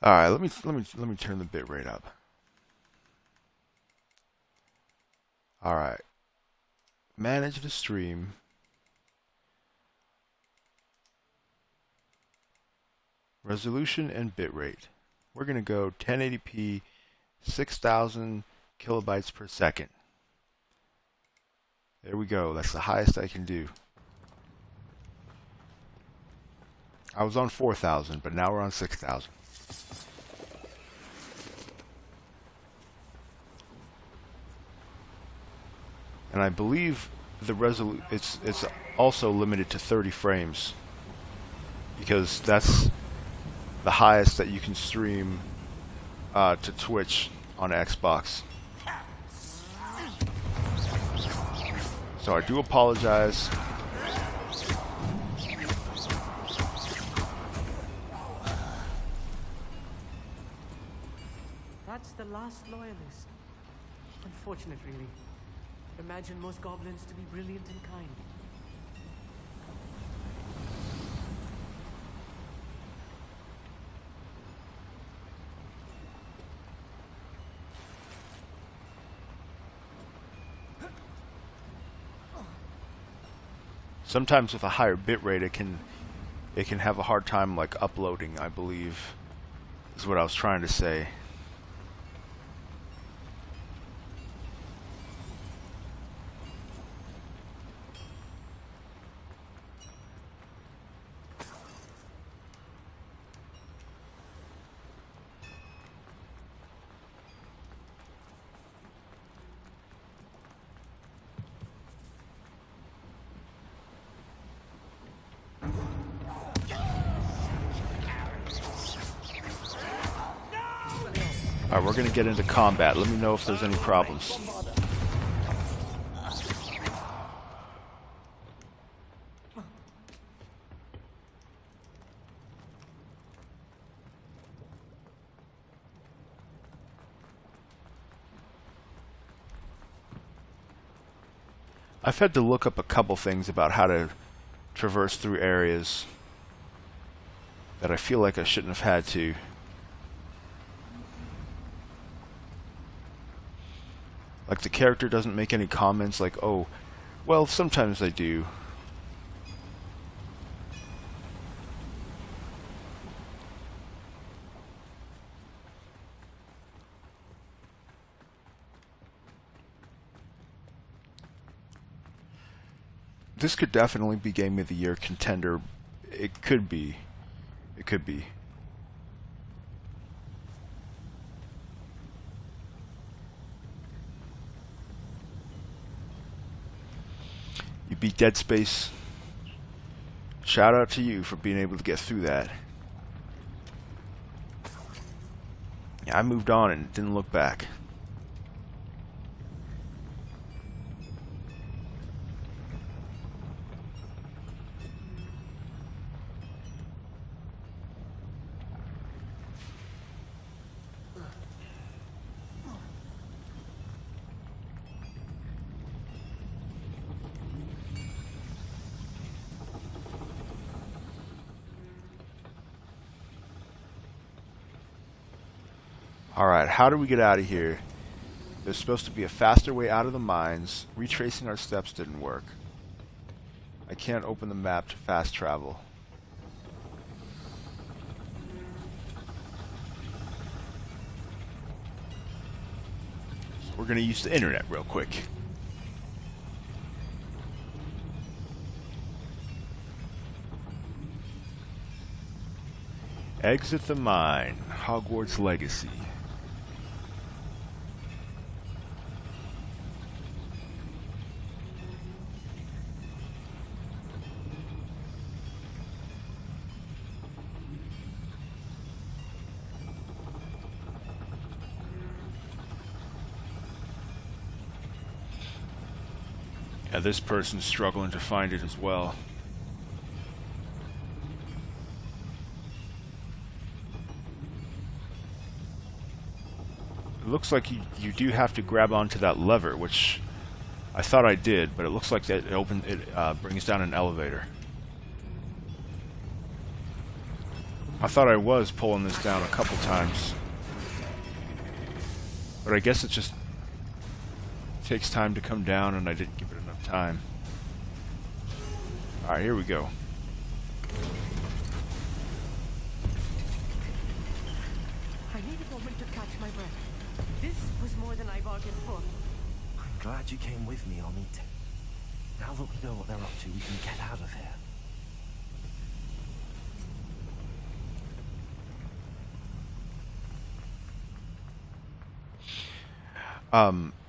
Speaker 1: All right, let me turn the bit rate up. All right. Manage the stream. Resolution and bitrate. We're going to go 1080p, 6,000 kilobytes per second. There we go. That's the highest I can do. I was on 4,000, but now we're on 6,000. And I believe the it's also limited to 30 frames, because that's the highest that you can stream to Twitch on Xbox. So I do apologize.
Speaker 8: That's the last loyalist. Unfortunate, really. Imagine most goblins to be brilliant and kind.
Speaker 1: Sometimes with a higher bitrate, it can have a hard time like uploading, I believe, is what I was trying to say. Alright, we're gonna get into combat. Let me know if there's any problems. I've had to look up a couple things about how to traverse through areas that I feel like I shouldn't have had to. Like, the character doesn't make any comments like, oh, well, sometimes I do. This could definitely be Game of the Year contender. It could be. It could be. You beat Dead Space. Shout out to you for being able to get through that. Yeah, I moved on and didn't look back. Alright, how do we get out of here? There's supposed to be a faster way out of the mines. Retracing our steps didn't work. I can't open the map to fast travel. So we're gonna use the internet real quick. Exit the mine. Hogwarts Legacy. Yeah, this person's struggling to find it as well. It looks like you do have to grab onto that lever, which I thought I did, but it looks like that it brings down an elevator. I thought I was pulling this down a couple times, but I guess it just takes time to come down, and I didn't give it enough time. Alright, here we go.
Speaker 8: I need a moment to catch my breath. This was more than I bargained for.
Speaker 2: I'm glad you came with me, Amit. Now that we know what they're up to, we can get out of here.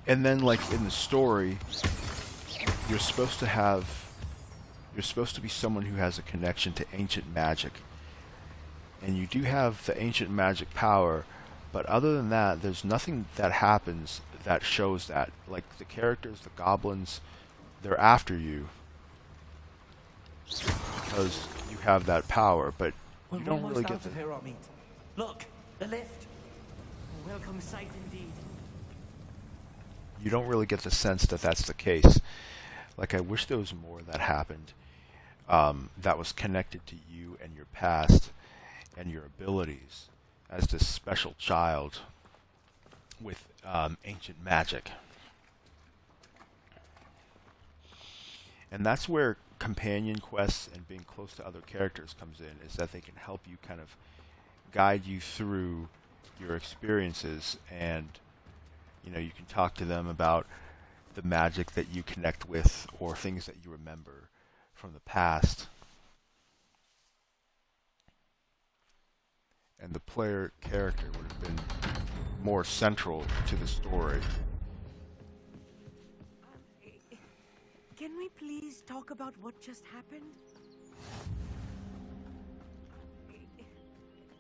Speaker 1: And then, like, in the story, you're supposed to be someone who has a connection to ancient magic. And you do have the ancient magic power, but other than that, there's nothing that happens that shows that. Like, the characters, the goblins, they're after you because you have that power, but you don't really get the...
Speaker 2: Here, Amit. Look, the lift.
Speaker 8: A welcome sight indeed.
Speaker 1: You don't really get the sense that that's the case. Like, I wish there was more that happened that was connected to you and your past and your abilities as this special child with ancient magic. And that's where companion quests and being close to other characters comes in, is that they can help you kind of guide you through your experiences, and you know, you can talk to them about the magic that you connect with or things that you remember from the past. And the player character would have been more central to the story.
Speaker 8: Can we please talk about what just happened?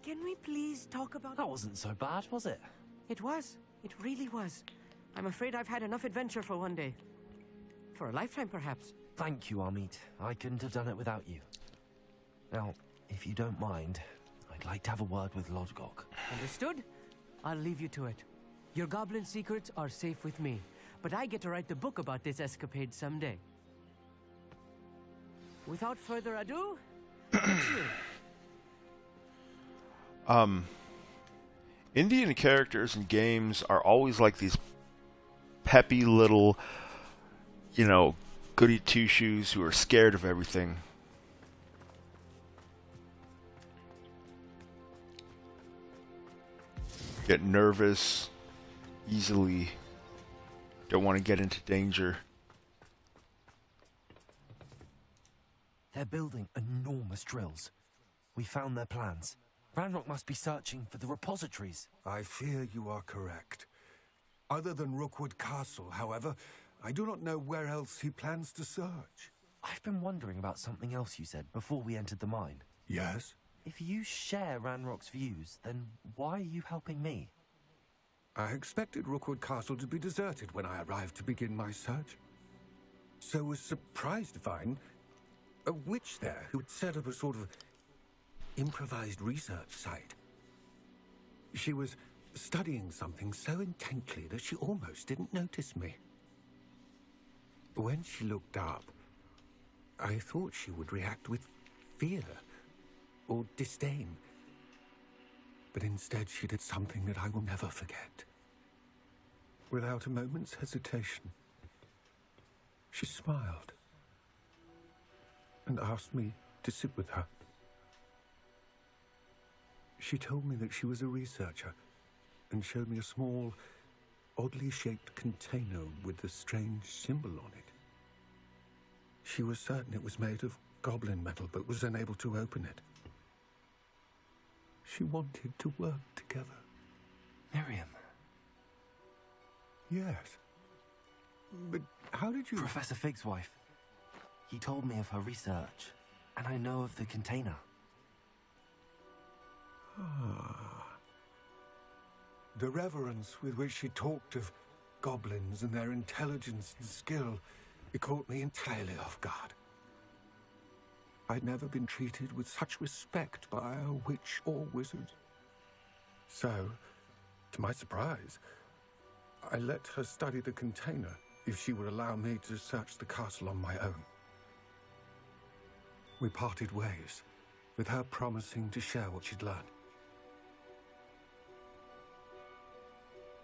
Speaker 8: Can we please talk about...
Speaker 2: That wasn't so bad, was it?
Speaker 8: It was. It really was. I'm afraid I've had enough adventure for one day. For a lifetime, perhaps.
Speaker 2: Thank you, Amit. I couldn't have done it without you. Now, if you don't mind, I'd like to have a word with Lodgok.
Speaker 8: Understood? I'll leave you to it. Your goblin secrets are safe with me, but I get to write the book about this escapade someday. Without further ado,
Speaker 1: Indian characters in games are always like these peppy little, you know, goody two-shoes who are scared of everything. Get nervous easily, don't want to get into danger.
Speaker 2: They're building enormous drills. We found their plans. Ranrock must be searching for the repositories.
Speaker 9: I fear you are correct. Other than Rookwood Castle, however, I do not know where else he plans to search.
Speaker 2: I've been wondering about something else you said before we entered the mine.
Speaker 9: Yes?
Speaker 2: If you share Ranrock's views, then why are you helping me?
Speaker 9: I expected Rookwood Castle to be deserted when I arrived to begin my search. So was surprised to find a witch there who had set up a sort of improvised research site. She was studying something so intently that she almost didn't notice me. When she looked up, I thought she would react with fear or disdain. But instead she did something that I will never forget. Without a moment's hesitation, she smiled and asked me to sit with her. She told me that she was a researcher and showed me a small, oddly shaped container with a strange symbol on it. She was certain it was made of goblin metal, but was unable to open it. She wanted to work together.
Speaker 2: Miriam.
Speaker 9: Yes. But how did you...
Speaker 2: Professor Fig's wife. He told me of her research, and I know of the container.
Speaker 9: The reverence with which she talked of goblins and their intelligence and skill, it caught me entirely off guard. I'd never been treated with such respect by a witch or wizard. So, to my surprise, I let her study the container if she would allow me to search the castle on my own. We parted ways, with her promising to share what she'd learned.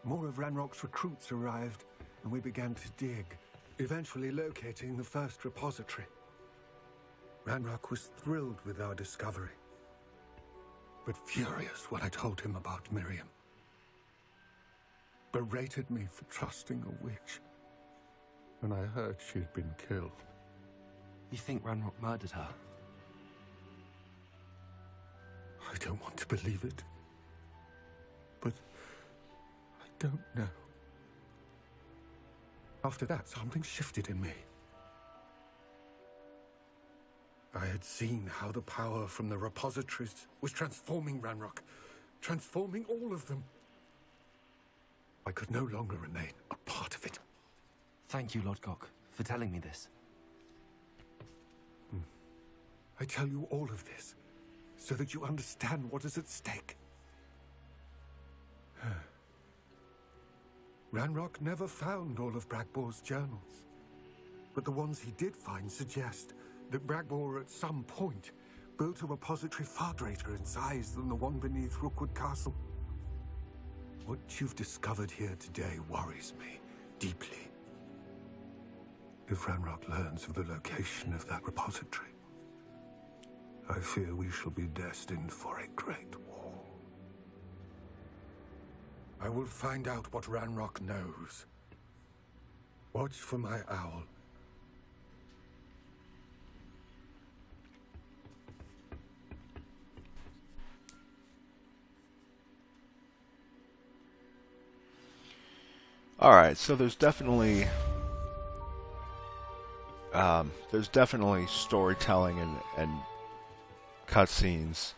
Speaker 9: More of Ranrock's recruits arrived, and we began to dig, eventually locating the first repository. Ranrock was thrilled with our discovery, but furious when I told him about Miriam. Berated me for trusting a witch, when I heard she'd been killed.
Speaker 2: You think Ranrock murdered her?
Speaker 9: I don't want to believe it, but I don't know. After that, something shifted in me. I had seen how the power from the repositories was transforming Ranrock, transforming all of them. I could no longer remain a part of it.
Speaker 2: Thank you, Lodgok, for telling me this.
Speaker 9: I tell you all of this so that you understand what is at stake. Ranrock never found all of Bragbor's journals, but the ones he did find suggest that Bragbor at some point built a repository far greater in size than the one beneath Rookwood Castle. What you've discovered here today worries me deeply. if Ranrock learns of the location of that repository, I fear we shall be destined for a great war. I will find out what Ranrock knows. Watch for my owl.
Speaker 1: Alright, so there's definitely storytelling and cutscenes.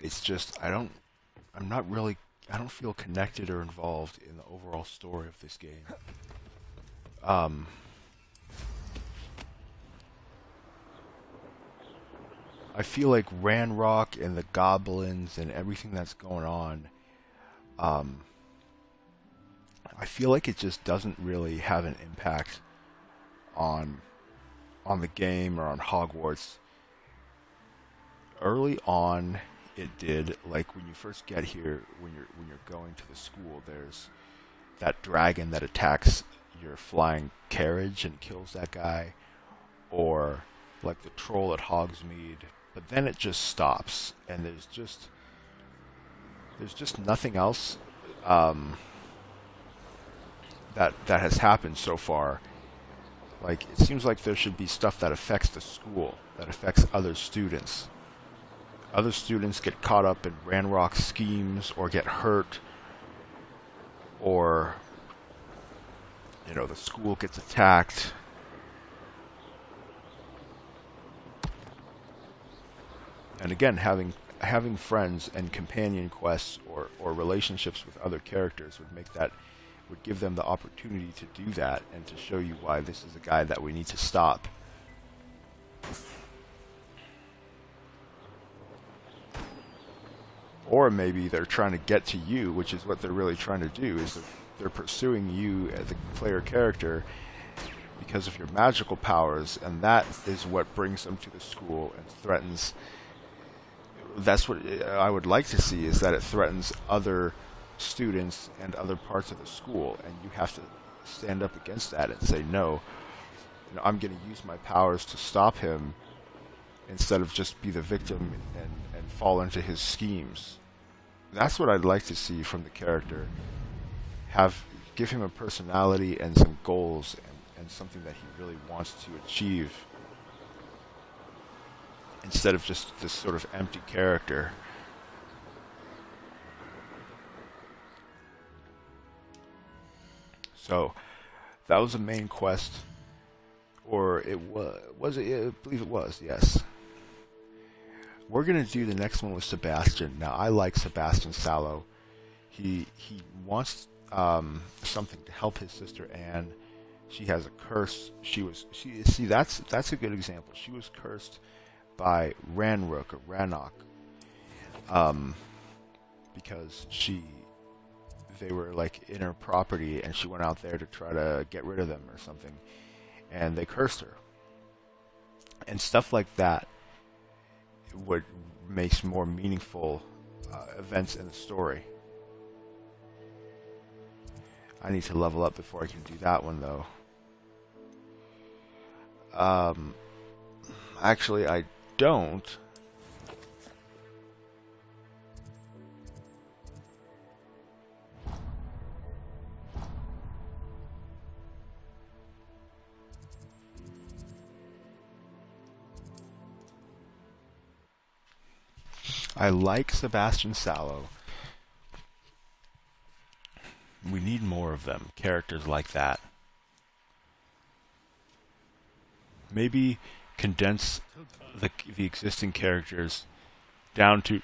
Speaker 1: It's just I don't feel connected or involved in the overall story of this game. I feel like Ranrock and the goblins and everything that's going on, I feel like it just doesn't really have an impact on the game or on Hogwarts. Early on, it did. Like when you first get here, when you're going to the school, there's that dragon that attacks your flying carriage and kills that guy, or like the troll at Hogsmeade. But then it just stops, and there's just nothing else that has happened so far. Like, it seems like there should be stuff that affects the school, that affects other students. Other students get caught up in Ranrock's schemes, or get hurt, or, you know, the school gets attacked. And again, having friends and companion quests or relationships with other characters would give them the opportunity to do that and to show you why this is a guy that we need to stop. Or maybe they're trying to get to you, which is what they're really trying to do, is they're pursuing you as the player character because of your magical powers, and that is what brings them to the school and threatens. That's what I would like to see, is that it threatens other students and other parts of the school, and you have to stand up against that and say, no, you know, I'm going to use my powers to stop him instead of just be the victim and fall into his schemes. That's what I'd like to see from the character. Give him a personality and some goals and something that he really wants to achieve, instead of just this sort of empty character. So that was the main quest, or it was it? I believe it was. Yes. We're gonna do the next one with Sebastian. Now, I like Sebastian Sallow. He wants something to help his sister Anne. She has a curse. That's a good example. She was cursed by Ranrock or Rannoch, because they were like in her property, and she went out there to try to get rid of them or something, and they cursed her. And stuff like that what makes more meaningful events in the story. I need to level up before I can do that one, though. Actually, I don't. I like Sebastian Sallow. We need more of them, characters like that. Maybe condense the existing characters down to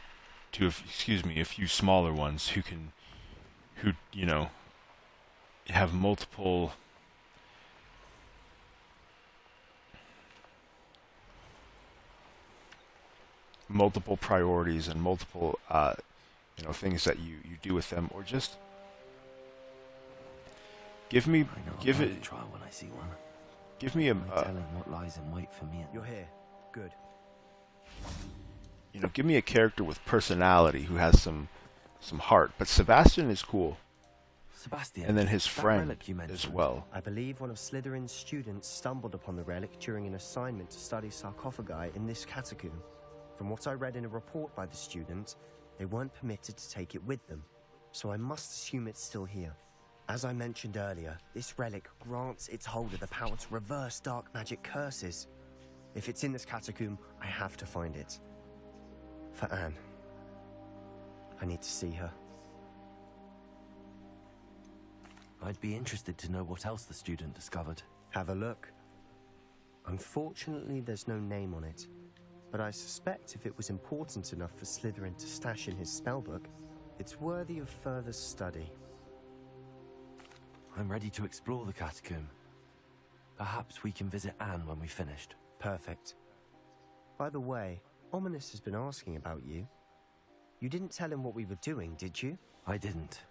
Speaker 1: a few smaller ones who you know, have multiple priorities and multiple you know, things that you do with them, or just give me
Speaker 2: try when I see one.
Speaker 1: Give me a
Speaker 2: tell him what lies in wait for me.
Speaker 6: You're here. Good.
Speaker 1: You know, give me a character with personality who has some heart. But Sebastian is cool.
Speaker 2: Sebastian,
Speaker 1: and then his
Speaker 2: that
Speaker 1: friend
Speaker 2: relic you
Speaker 1: as
Speaker 2: mentioned.
Speaker 1: well.
Speaker 6: I believe one of Slytherin's students stumbled upon the relic during an assignment to study sarcophagi in this catacomb. From what I read in a report by the student, they weren't permitted to take it with them, so I must assume it's still here. As I mentioned earlier, this relic grants its holder the power to reverse dark magic curses. If it's in this catacomb, I have to find it. For Anne. I need to see her.
Speaker 2: I'd be interested to know what else the student discovered.
Speaker 6: Have a look. Unfortunately, there's no name on it, but I suspect if it was important enough for Slytherin to stash in his spellbook, it's worthy of further study.
Speaker 2: I'm ready to explore the catacomb. Perhaps we can visit Anne when we've finished.
Speaker 6: Perfect. By the way, Ominous has been asking about you. You didn't tell him what we were doing, did you?
Speaker 2: I didn't.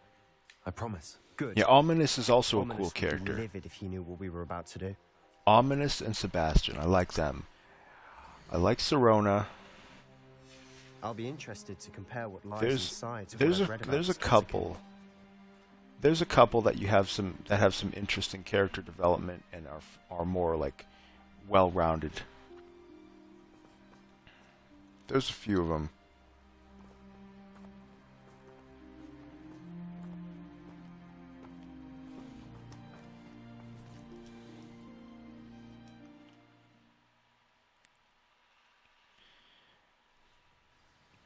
Speaker 2: I promise.
Speaker 6: Good.
Speaker 1: Yeah, Ominous is also a
Speaker 6: Ominous
Speaker 1: cool
Speaker 6: would be
Speaker 1: character.
Speaker 6: livid if he knew what we were about to do.
Speaker 1: Ominous and Sebastian, I like them. I like Serona.
Speaker 6: I'll be interested to compare what lies inside. to
Speaker 1: There's
Speaker 6: what I've read about
Speaker 1: a
Speaker 6: this
Speaker 1: couple. There's a couple that have some interesting character development and are more like well-rounded. There's a few of them.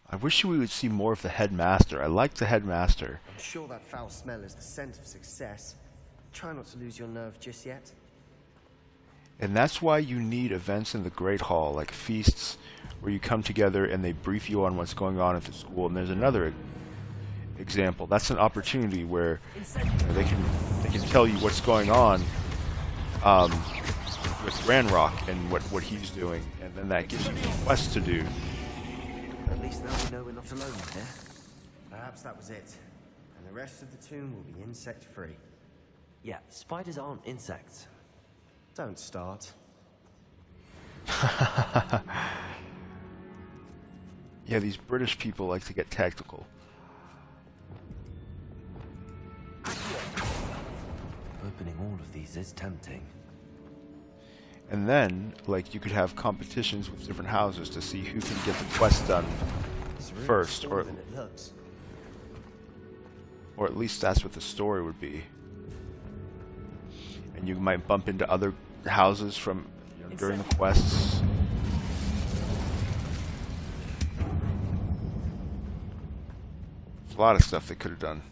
Speaker 1: I wish we would see more of the headmaster. I like the headmaster.
Speaker 6: I'm sure that foul smell is the scent of success. Try not to lose your nerve just yet.
Speaker 1: And that's why you need events in the Great Hall, like feasts, where you come together and they brief you on what's going on at the school. And there's another example. That's an opportunity where they can tell you what's going on with Ranrock and what he's doing, and then that gives you quests to do.
Speaker 2: At least now we know we're not alone here.
Speaker 6: Perhaps that was it. And the rest of the tomb will be insect-free.
Speaker 2: Yeah, spiders aren't insects.
Speaker 6: Don't start.
Speaker 1: Yeah, these British people like to get tactical.
Speaker 2: Opening all of these is tempting.
Speaker 1: And then, like, you could have competitions with different houses to see who can get the quest done first, or
Speaker 6: Than it looks.
Speaker 1: at least that's what the story would be. And you might bump into other houses from during the quests. There's a lot of stuff they could have done.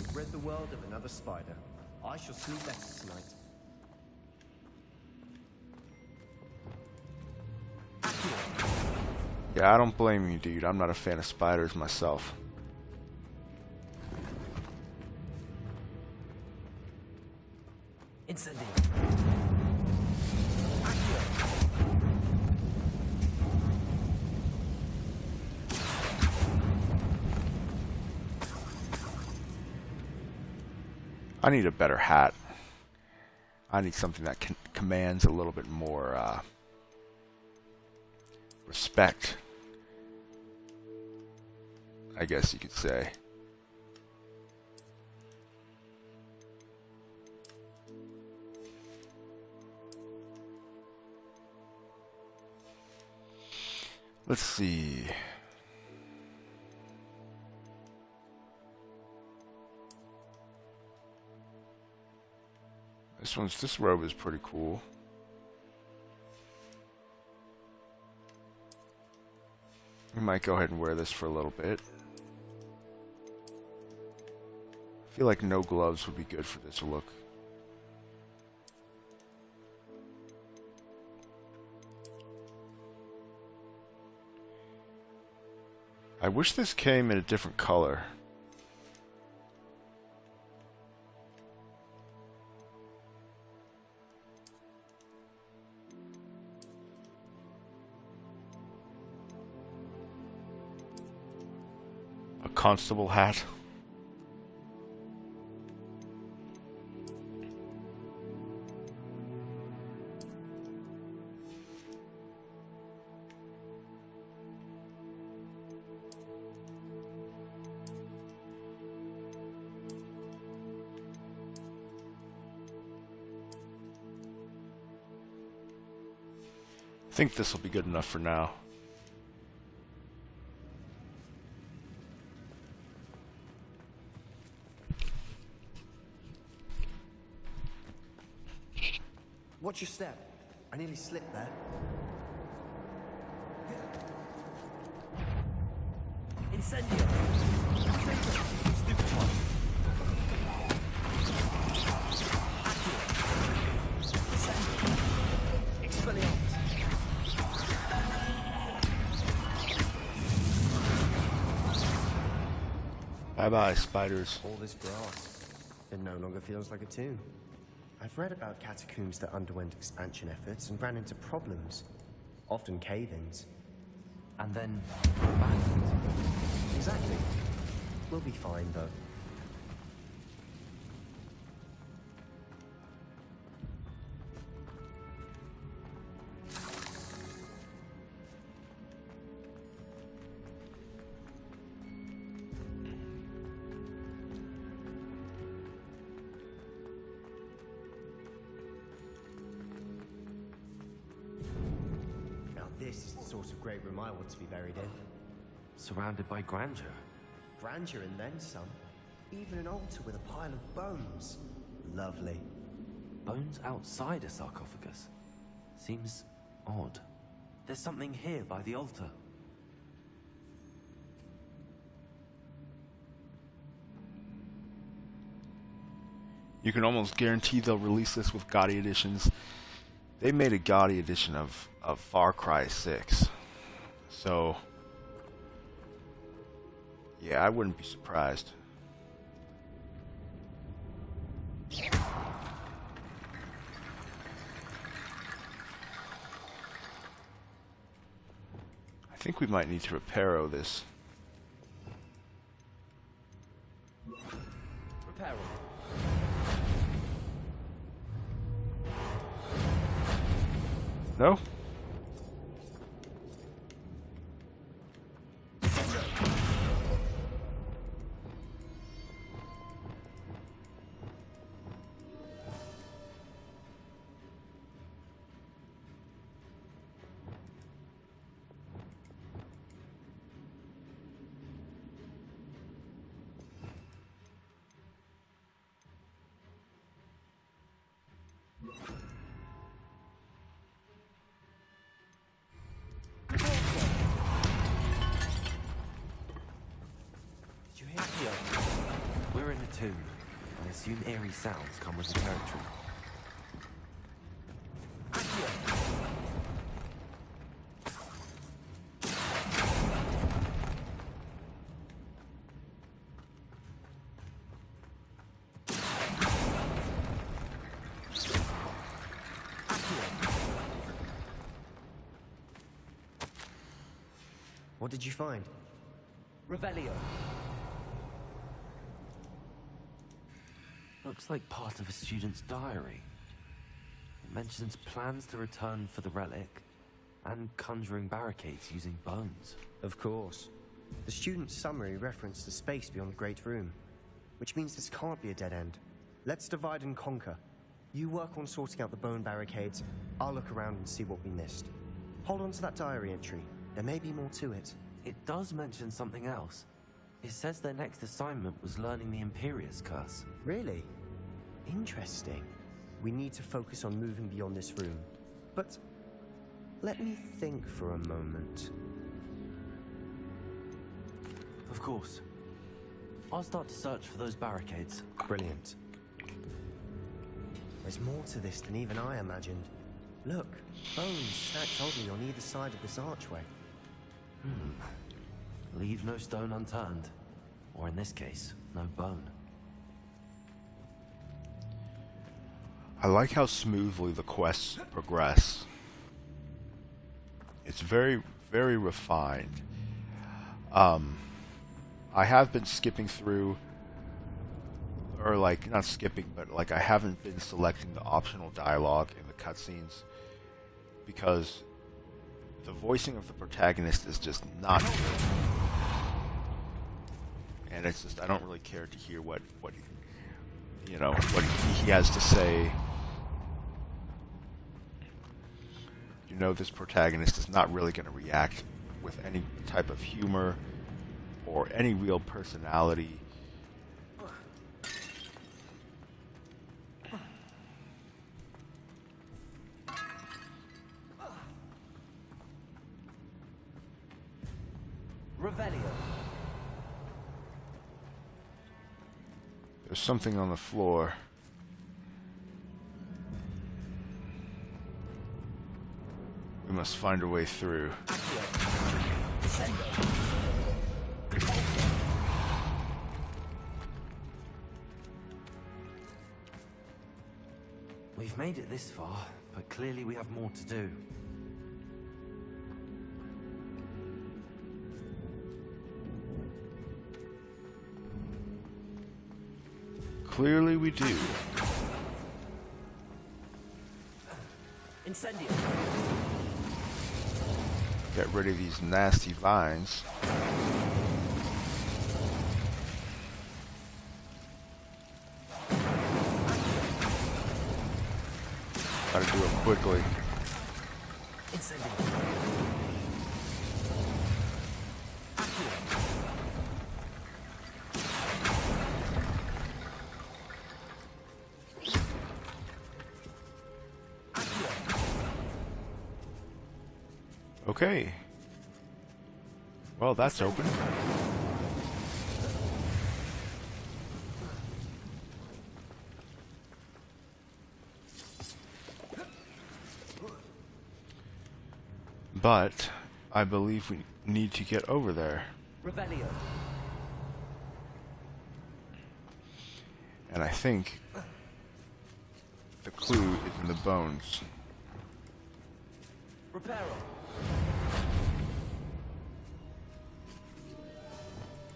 Speaker 6: We've rid the world of another spider. I shall sleep better tonight.
Speaker 1: Yeah, I don't blame you, dude. I'm not a fan of spiders myself.
Speaker 2: Incendio.
Speaker 1: I need a better hat. I need something that commands a little bit more respect, I guess you could say. Let's see. This robe is pretty cool. We might go ahead and wear this for a little bit. I feel like no gloves would be good for this look. I wish this came in a different color. A constable hat. I think this will be good enough for now.
Speaker 6: Watch your step. I nearly slipped there.
Speaker 2: Incendio! Stupid one. Expelliarmus.
Speaker 1: Bye-bye, spiders.
Speaker 6: All this grass. It no longer feels like a tomb. I've read about catacombs that underwent expansion efforts and ran into problems. Often cave-ins.
Speaker 2: And then abandoned.
Speaker 6: Exactly. We'll be fine, though. This is the sort of great room I want to be buried in.
Speaker 2: Surrounded by grandeur.
Speaker 6: Grandeur and then some. Even an altar with a pile of bones. Lovely.
Speaker 2: Bones outside a sarcophagus. Seems odd. There's something here by the altar.
Speaker 1: You can almost guarantee they'll release this with Gaudy editions. They made a Gaudy edition of Far Cry 6. So, yeah, I wouldn't be surprised. I think we might need to reparo this.
Speaker 2: Reparo.
Speaker 1: No?
Speaker 2: We're in a tomb. I assume eerie sounds come with the territory.
Speaker 6: What did you find?
Speaker 2: Revelio. Looks like part of a student's diary. It mentions plans to return for the relic and conjuring barricades using bones.
Speaker 6: Of course. The student's summary referenced the space beyond the Great Room, which means this can't be a dead end. Let's divide and conquer. You work on sorting out the bone barricades. I'll look around and see what we missed. Hold on to that diary entry. There may be more to it.
Speaker 2: It does mention something else. It says their next assignment was learning the Imperius Curse.
Speaker 6: Really? Interesting. We need to focus on moving beyond this room. But let me think for a moment.
Speaker 2: Of course. I'll start to search for those barricades.
Speaker 6: Brilliant. There's more to this than even I imagined. Look, bones stacked oddly on either side of this archway.
Speaker 2: Leave no stone unturned. Or in this case, no bone.
Speaker 1: I like how smoothly the quests progress. It's very, very refined. I have been skipping through, or like, not skipping, but like I haven't been selecting the optional dialogue in the cutscenes because the voicing of the protagonist is just not good. And it's just, I don't really care to hear what you know, what he has to say. you know this protagonist is not really going to react with any type of humor or any real personality.
Speaker 2: Revelio.
Speaker 1: There's something on the floor. We must find a way through.
Speaker 2: We've made it this far, but clearly we have more to do.
Speaker 1: Clearly we do.
Speaker 2: Incendio.
Speaker 1: Get rid of these nasty vines. Gotta do it quickly.
Speaker 2: Incendio.
Speaker 1: Okay. Well, that's open. But I believe we need to get over there.
Speaker 2: Revelio.
Speaker 1: And I think the clue is in the bones.
Speaker 2: Reparo.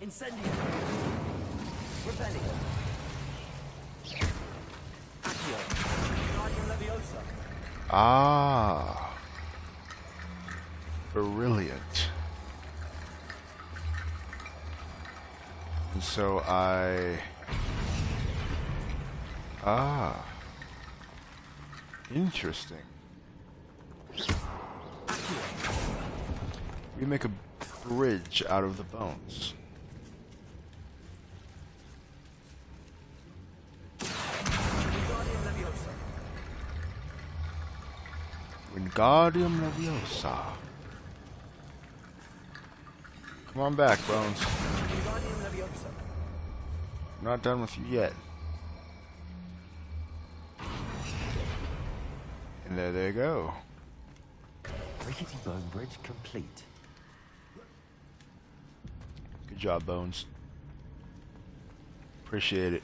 Speaker 2: Incendio. Revelio. Accio. Guardian Leviosa.
Speaker 1: Ah. Brilliant. And so I... Ah. Interesting. We make a bridge out of the bones. Wingardium Leviosa. Come on back, Bones. I'm not done with you yet. And there they go.
Speaker 2: Rickety Bone Bridge complete.
Speaker 1: Good job, Bones. Appreciate it.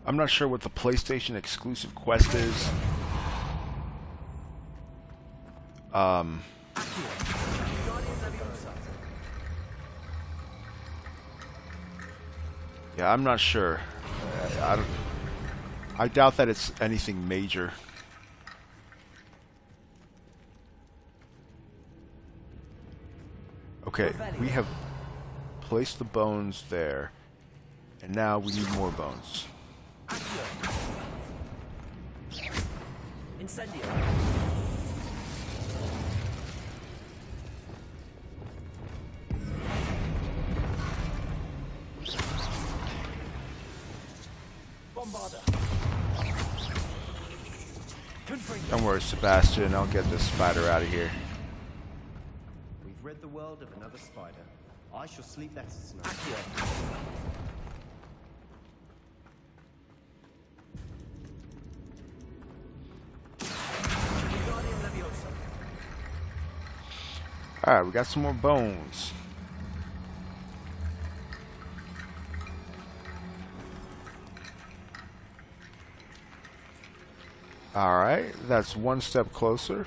Speaker 1: I'm not sure what the PlayStation exclusive quest is. Yeah, I'm not sure. I doubt that it's anything major. Okay, we have placed the bones there, and now we need more bones.
Speaker 2: Incendio. Bombarda.
Speaker 1: Don't worry, Sebastian. I'll get this spider out of here.
Speaker 6: We've rid the world of another spider. I shall sleep better tonight.
Speaker 1: Alright, we got some more bones. Alright, that's one step closer.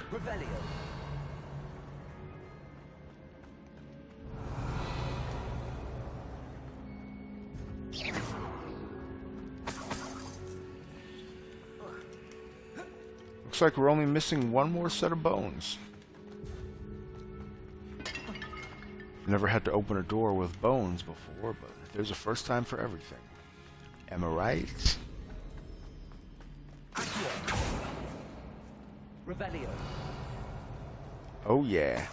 Speaker 1: Looks like we're only missing one more set of bones. Never had to open a door with bones before, but there's a first time for everything. Am I right?
Speaker 8: Revelio.
Speaker 1: Oh yeah.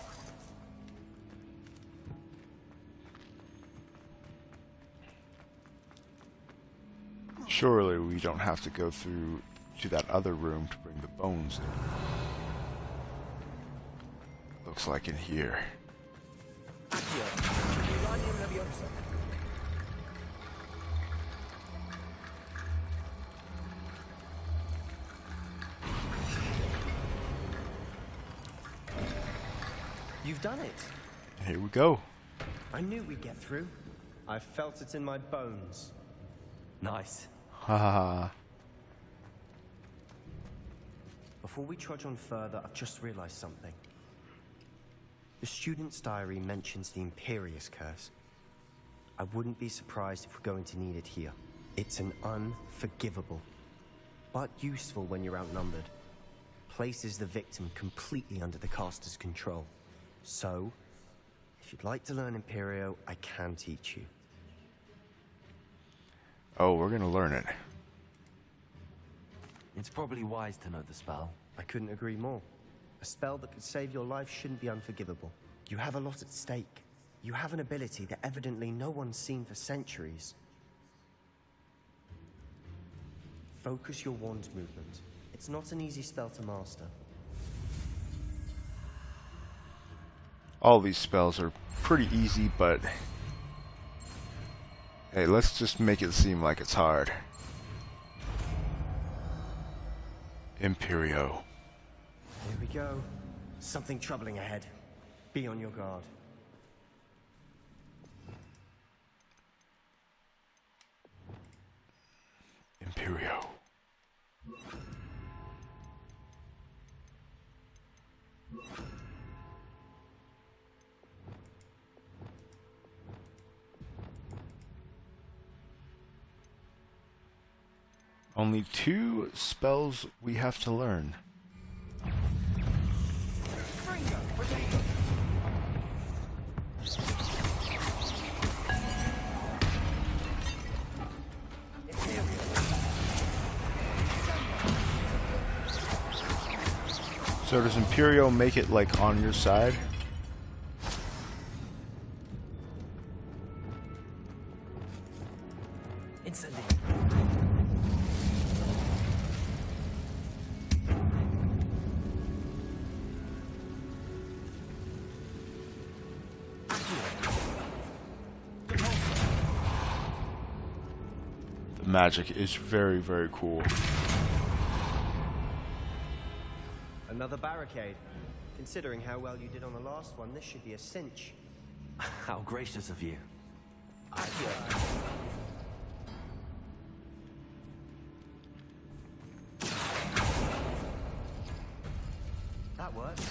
Speaker 1: Surely we don't have to go through to that other room to bring the bones in. Looks like in here.
Speaker 6: You've done it.
Speaker 1: Here we go.
Speaker 6: I knew we'd get through. I felt it in my bones.
Speaker 2: Nice.
Speaker 1: Ha ha ha.
Speaker 6: Before we trudge on further, I've just realized something. The student's diary mentions the Imperius curse. I wouldn't be surprised if we're going to need it here. It's an unforgivable, but useful when you're outnumbered. Places the victim completely under the caster's control. So, if you'd like to learn Imperio, I can teach you.
Speaker 1: Oh, we're gonna learn it.
Speaker 2: It's probably wise to know the spell.
Speaker 6: I couldn't agree more. A spell that could save your life shouldn't be unforgivable. You have a lot at stake. You have an ability that evidently no one's seen for centuries. Focus your wand movement. It's not an easy spell to master.
Speaker 1: All these spells are pretty easy, but hey, let's just make it seem like it's hard. Imperio.
Speaker 6: Here we go. Something troubling ahead. Be on your guard.
Speaker 1: Imperio. Only 2 spells we have to learn. So does Imperio make it like on your side?
Speaker 2: Instantly.
Speaker 1: The magic is very, very cool.
Speaker 6: Another barricade. Considering how well you did on the last one, this should be a cinch.
Speaker 2: How gracious of you.
Speaker 6: That worked.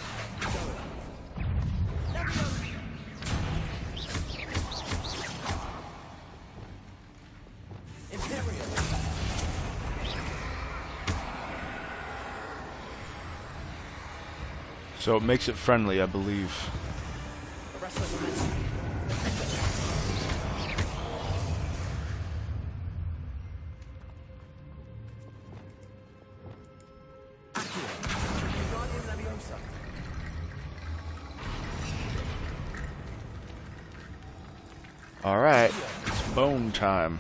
Speaker 1: So it makes it friendly, I believe. Alright, it's bone time.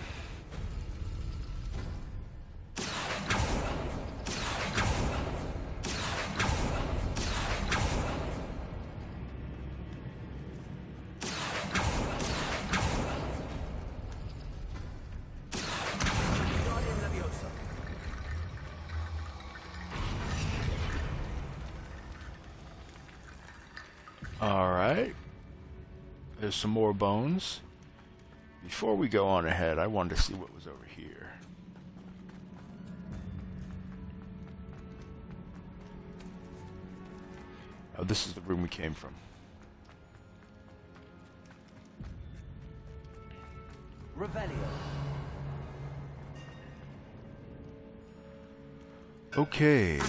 Speaker 1: Alright. There's some more bones. Before we go on ahead, I wanted to see what was over here. Oh, this is the room we came from.
Speaker 2: Revelio.
Speaker 1: Okay.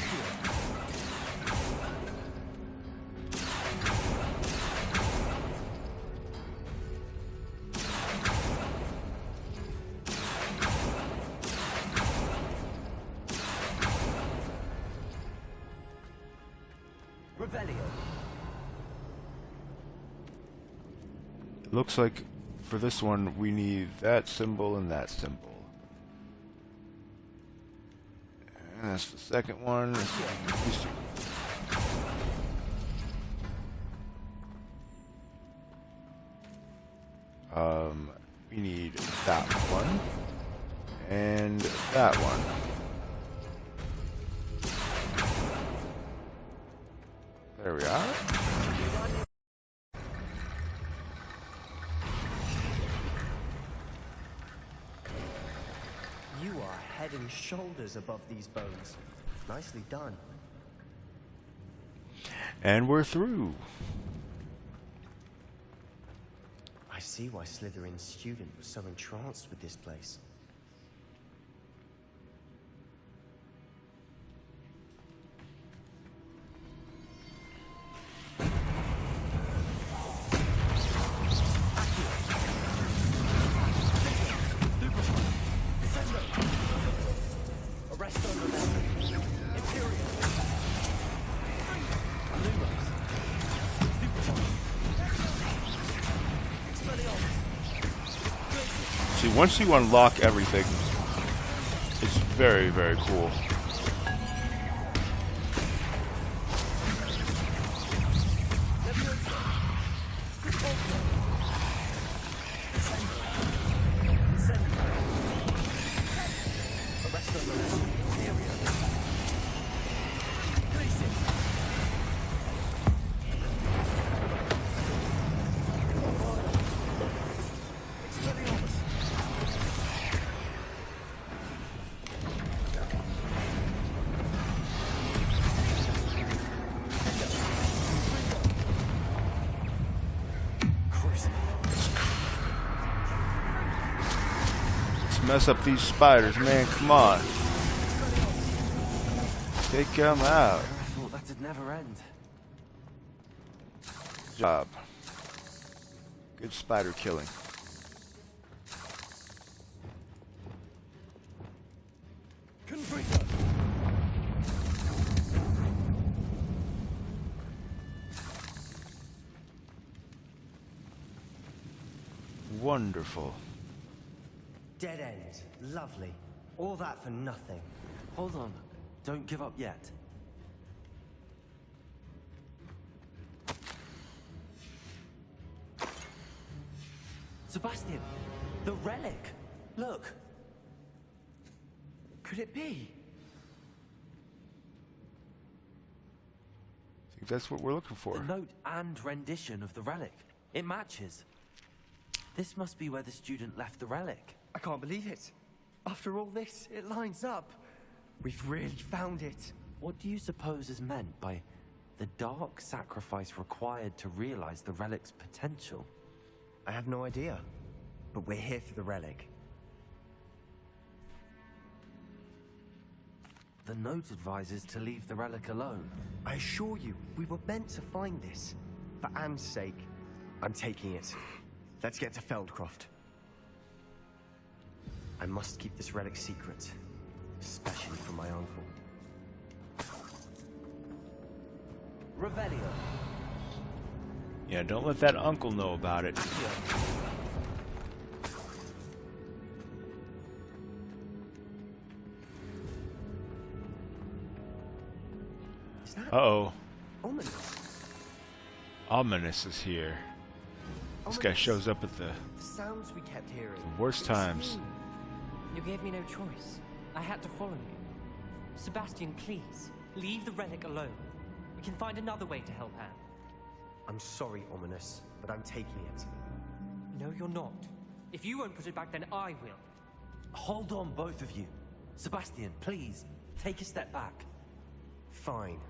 Speaker 2: Revelio.
Speaker 1: Looks like for this one we need that symbol and that symbol. And that's the second one. These two. We need that one and that one. There we are.
Speaker 6: You are head and shoulders above these bones. Nicely done.
Speaker 1: And we're through.
Speaker 6: I see why Slytherin's student was so entranced with this place.
Speaker 1: See, once you unlock everything, it's very, very cool. Mess up these spiders, man. Come on. Take them out.
Speaker 2: I thought that'd never end.
Speaker 1: Good job. Good spider killing. Wonderful.
Speaker 6: Dead end. Lovely. All that for nothing.
Speaker 2: Hold on. Don't give up yet. Sebastian! The relic! Look! Could it be?
Speaker 1: I think that's what we're looking for.
Speaker 2: The note and rendition of the relic. It matches. This must be where the student left the relic.
Speaker 6: I can't believe it. After all this, it lines up. We've really found it.
Speaker 2: What do you suppose is meant by the dark sacrifice required to realize the relic's potential?
Speaker 6: I have no idea. But we're here for the relic.
Speaker 2: The note advises to leave the relic alone.
Speaker 6: I assure you, we were meant to find this. For Anne's sake, I'm taking it. Let's get to Feldcroft. I must keep this relic secret, especially from my uncle.
Speaker 2: Revelio.
Speaker 1: Yeah, don't let that uncle know about it. Uh-oh.
Speaker 6: Ominous.
Speaker 1: Ominous is here. This guy shows up at the
Speaker 6: sounds we kept hearing.
Speaker 1: worst times.
Speaker 8: You gave me no choice. I had to follow you. Sebastian, please, leave the relic alone. We can find another way to help Anne.
Speaker 6: I'm sorry, Ominous, but I'm taking it.
Speaker 8: No, you're not. If you won't put it back, then I will.
Speaker 2: Hold on, both of you. Sebastian, please, take a step back.
Speaker 6: Fine,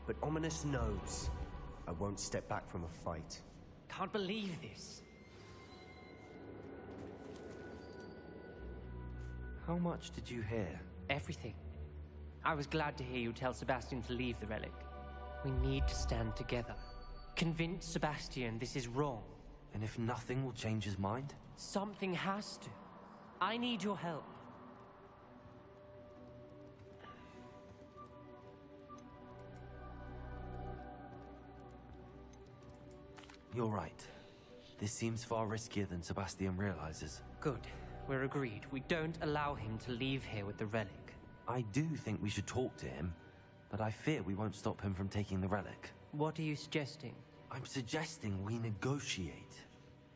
Speaker 6: but Ominous knows I won't step back from a fight.
Speaker 8: Can't believe this.
Speaker 2: How much did you hear?
Speaker 8: Everything. I was glad to hear you tell Sebastian to leave the relic. We need to stand together. Convince Sebastian this is wrong.
Speaker 2: And if nothing will change his mind?
Speaker 8: Something has to. I need your help.
Speaker 2: You're right. This seems far riskier than Sebastian realizes.
Speaker 8: Good. We're agreed. We don't allow him to leave here with the relic.
Speaker 2: I do think we should talk to him, but I fear we won't stop him from taking the relic.
Speaker 8: What are you suggesting?
Speaker 2: I'm suggesting we negotiate.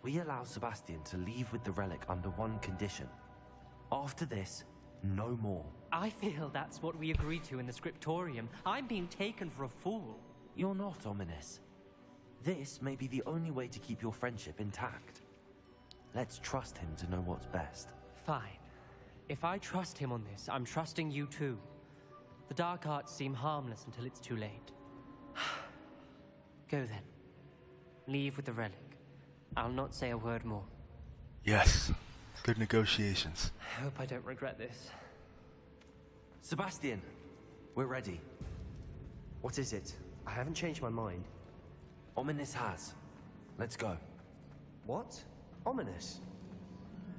Speaker 2: We allow Sebastian to leave with the relic under one condition. After this, no more.
Speaker 8: I feel that's what we agreed to in the scriptorium. I'm being taken for a fool.
Speaker 2: You're not, Ominous. This may be the only way to keep your friendship intact. Let's trust him to know what's best.
Speaker 8: Fine. If I trust him on this, I'm trusting you too. The dark arts seem harmless until it's too late. Go then. Leave with the relic. I'll not say a word more.
Speaker 1: Yes. Good negotiations.
Speaker 8: I hope I don't regret this.
Speaker 2: Sebastian, we're ready.
Speaker 6: What is it? I haven't changed my mind.
Speaker 2: Ominous has. Let's go.
Speaker 6: What? Ominous?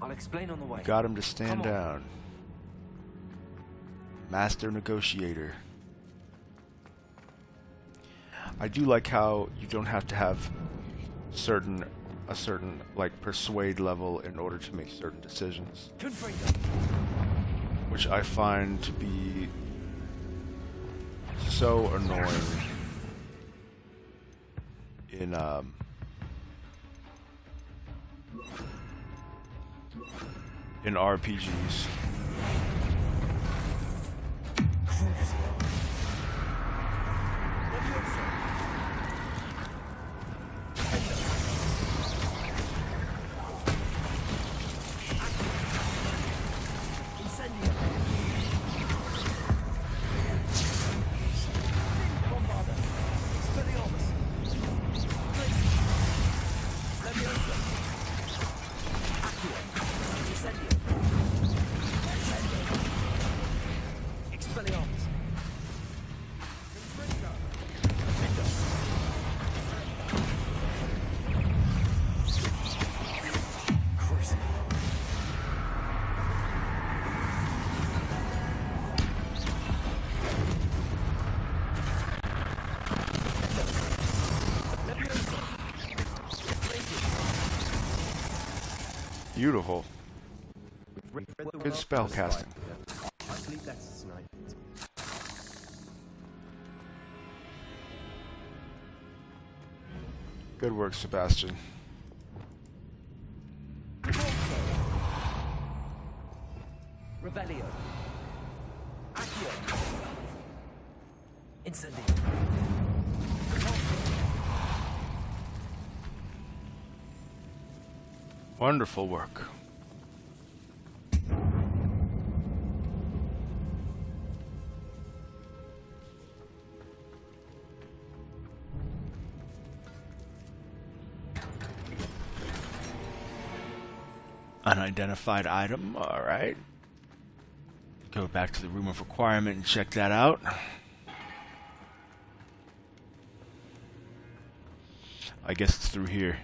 Speaker 2: I'll explain on the way.
Speaker 1: Got him to stand
Speaker 2: Come on.
Speaker 1: down. Master negotiator. I do like how you don't have to have a certain like persuade level in order to make certain decisions, which I find to be so annoying in RPGs. Beautiful. Good spell casting.
Speaker 6: I sleep better tonight.
Speaker 1: Good work, Sebastian.
Speaker 2: Revelio. Accio. Incendio.
Speaker 1: Wonderful work. Unidentified item, alright. Go back to the room of requirement and check that out. I guess it's through here.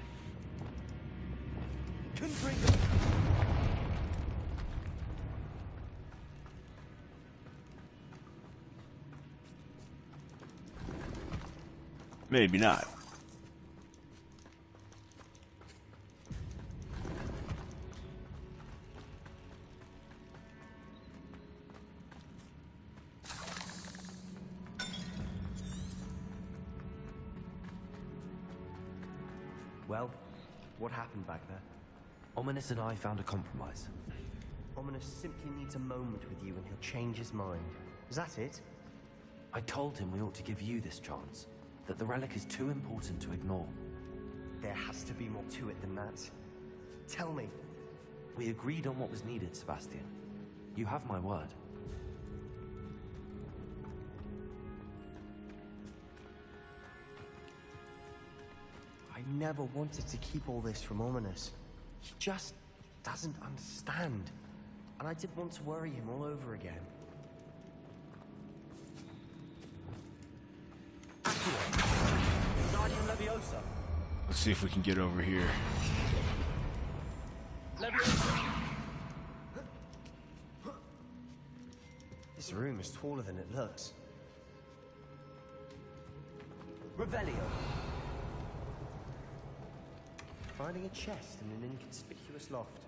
Speaker 1: Maybe not.
Speaker 6: Well, what happened back there?
Speaker 2: Ominous and I found a compromise.
Speaker 6: Ominous simply needs a moment with you and he'll change his mind. Is that it?
Speaker 2: I told him we ought to give you this chance, that the relic is too important to ignore.
Speaker 6: There has to be more to it than that. Tell me.
Speaker 2: We agreed on what was needed, Sebastian. You have my word.
Speaker 6: I never wanted to keep all this from Ominous. He just doesn't understand. And I didn't want to worry him all over again.
Speaker 1: Let's see if we can get over here.
Speaker 6: This room is taller than it looks.
Speaker 2: Revelio.
Speaker 6: Finding a chest in an inconspicuous loft.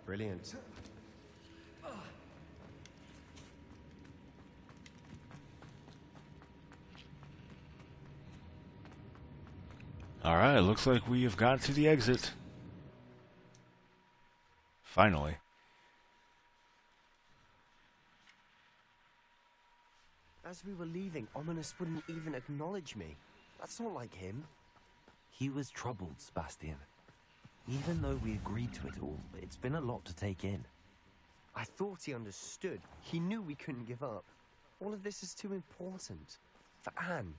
Speaker 6: Brilliant.
Speaker 1: Alright, looks like we have got to the exit. Finally.
Speaker 6: As we were leaving, Ominous wouldn't even acknowledge me. That's not like him.
Speaker 2: He was troubled, Sebastian. Even though we agreed to it all, it's been a lot to take in.
Speaker 6: I thought he understood. He knew we couldn't give up. All of this is too important. For Anne.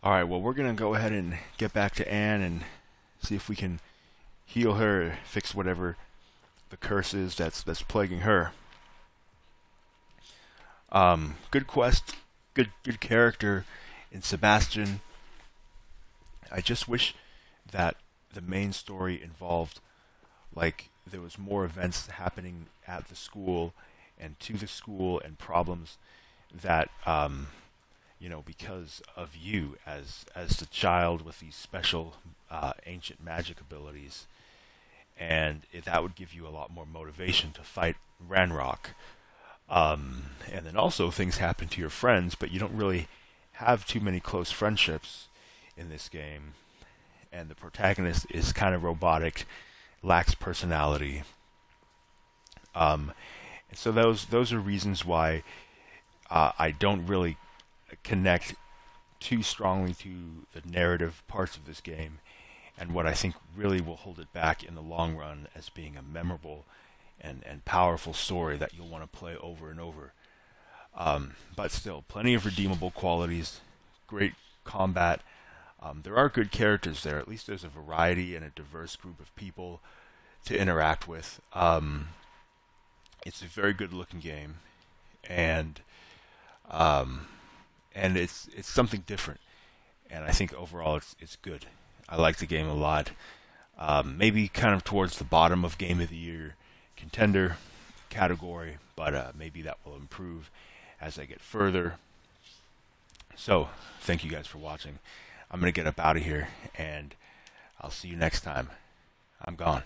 Speaker 1: Alright, well, we're going to go ahead and get back to Anne and see if we can heal her, fix whatever the curse is that's plaguing her. Good quest, good character in Sebastian. I just wish that the main story involved, like, there was more events happening at the school and to the school and problems that, you know, because of you as the child with these special ancient magic abilities, and that would give you a lot more motivation to fight Ranrock. And then also things happen to your friends, but you don't really have too many close friendships in this game, and the protagonist is kind of robotic, lacks personality. And so those are reasons why I don't really connect too strongly to the narrative parts of this game, and what I think really will hold it back in the long run as being a memorable and powerful story that you'll want to play over and over. But still, plenty of redeemable qualities, great combat. There are good characters there. At least there's a variety and a diverse group of people to interact with. It's a very good looking game, and it's something different. And I think overall it's good. I like the game a lot. Maybe kind of towards the bottom of Game of the Year contender category, but maybe that will improve as I get further. So, thank you guys for watching. I'm going to get up out of here, and I'll see you next time. I'm gone.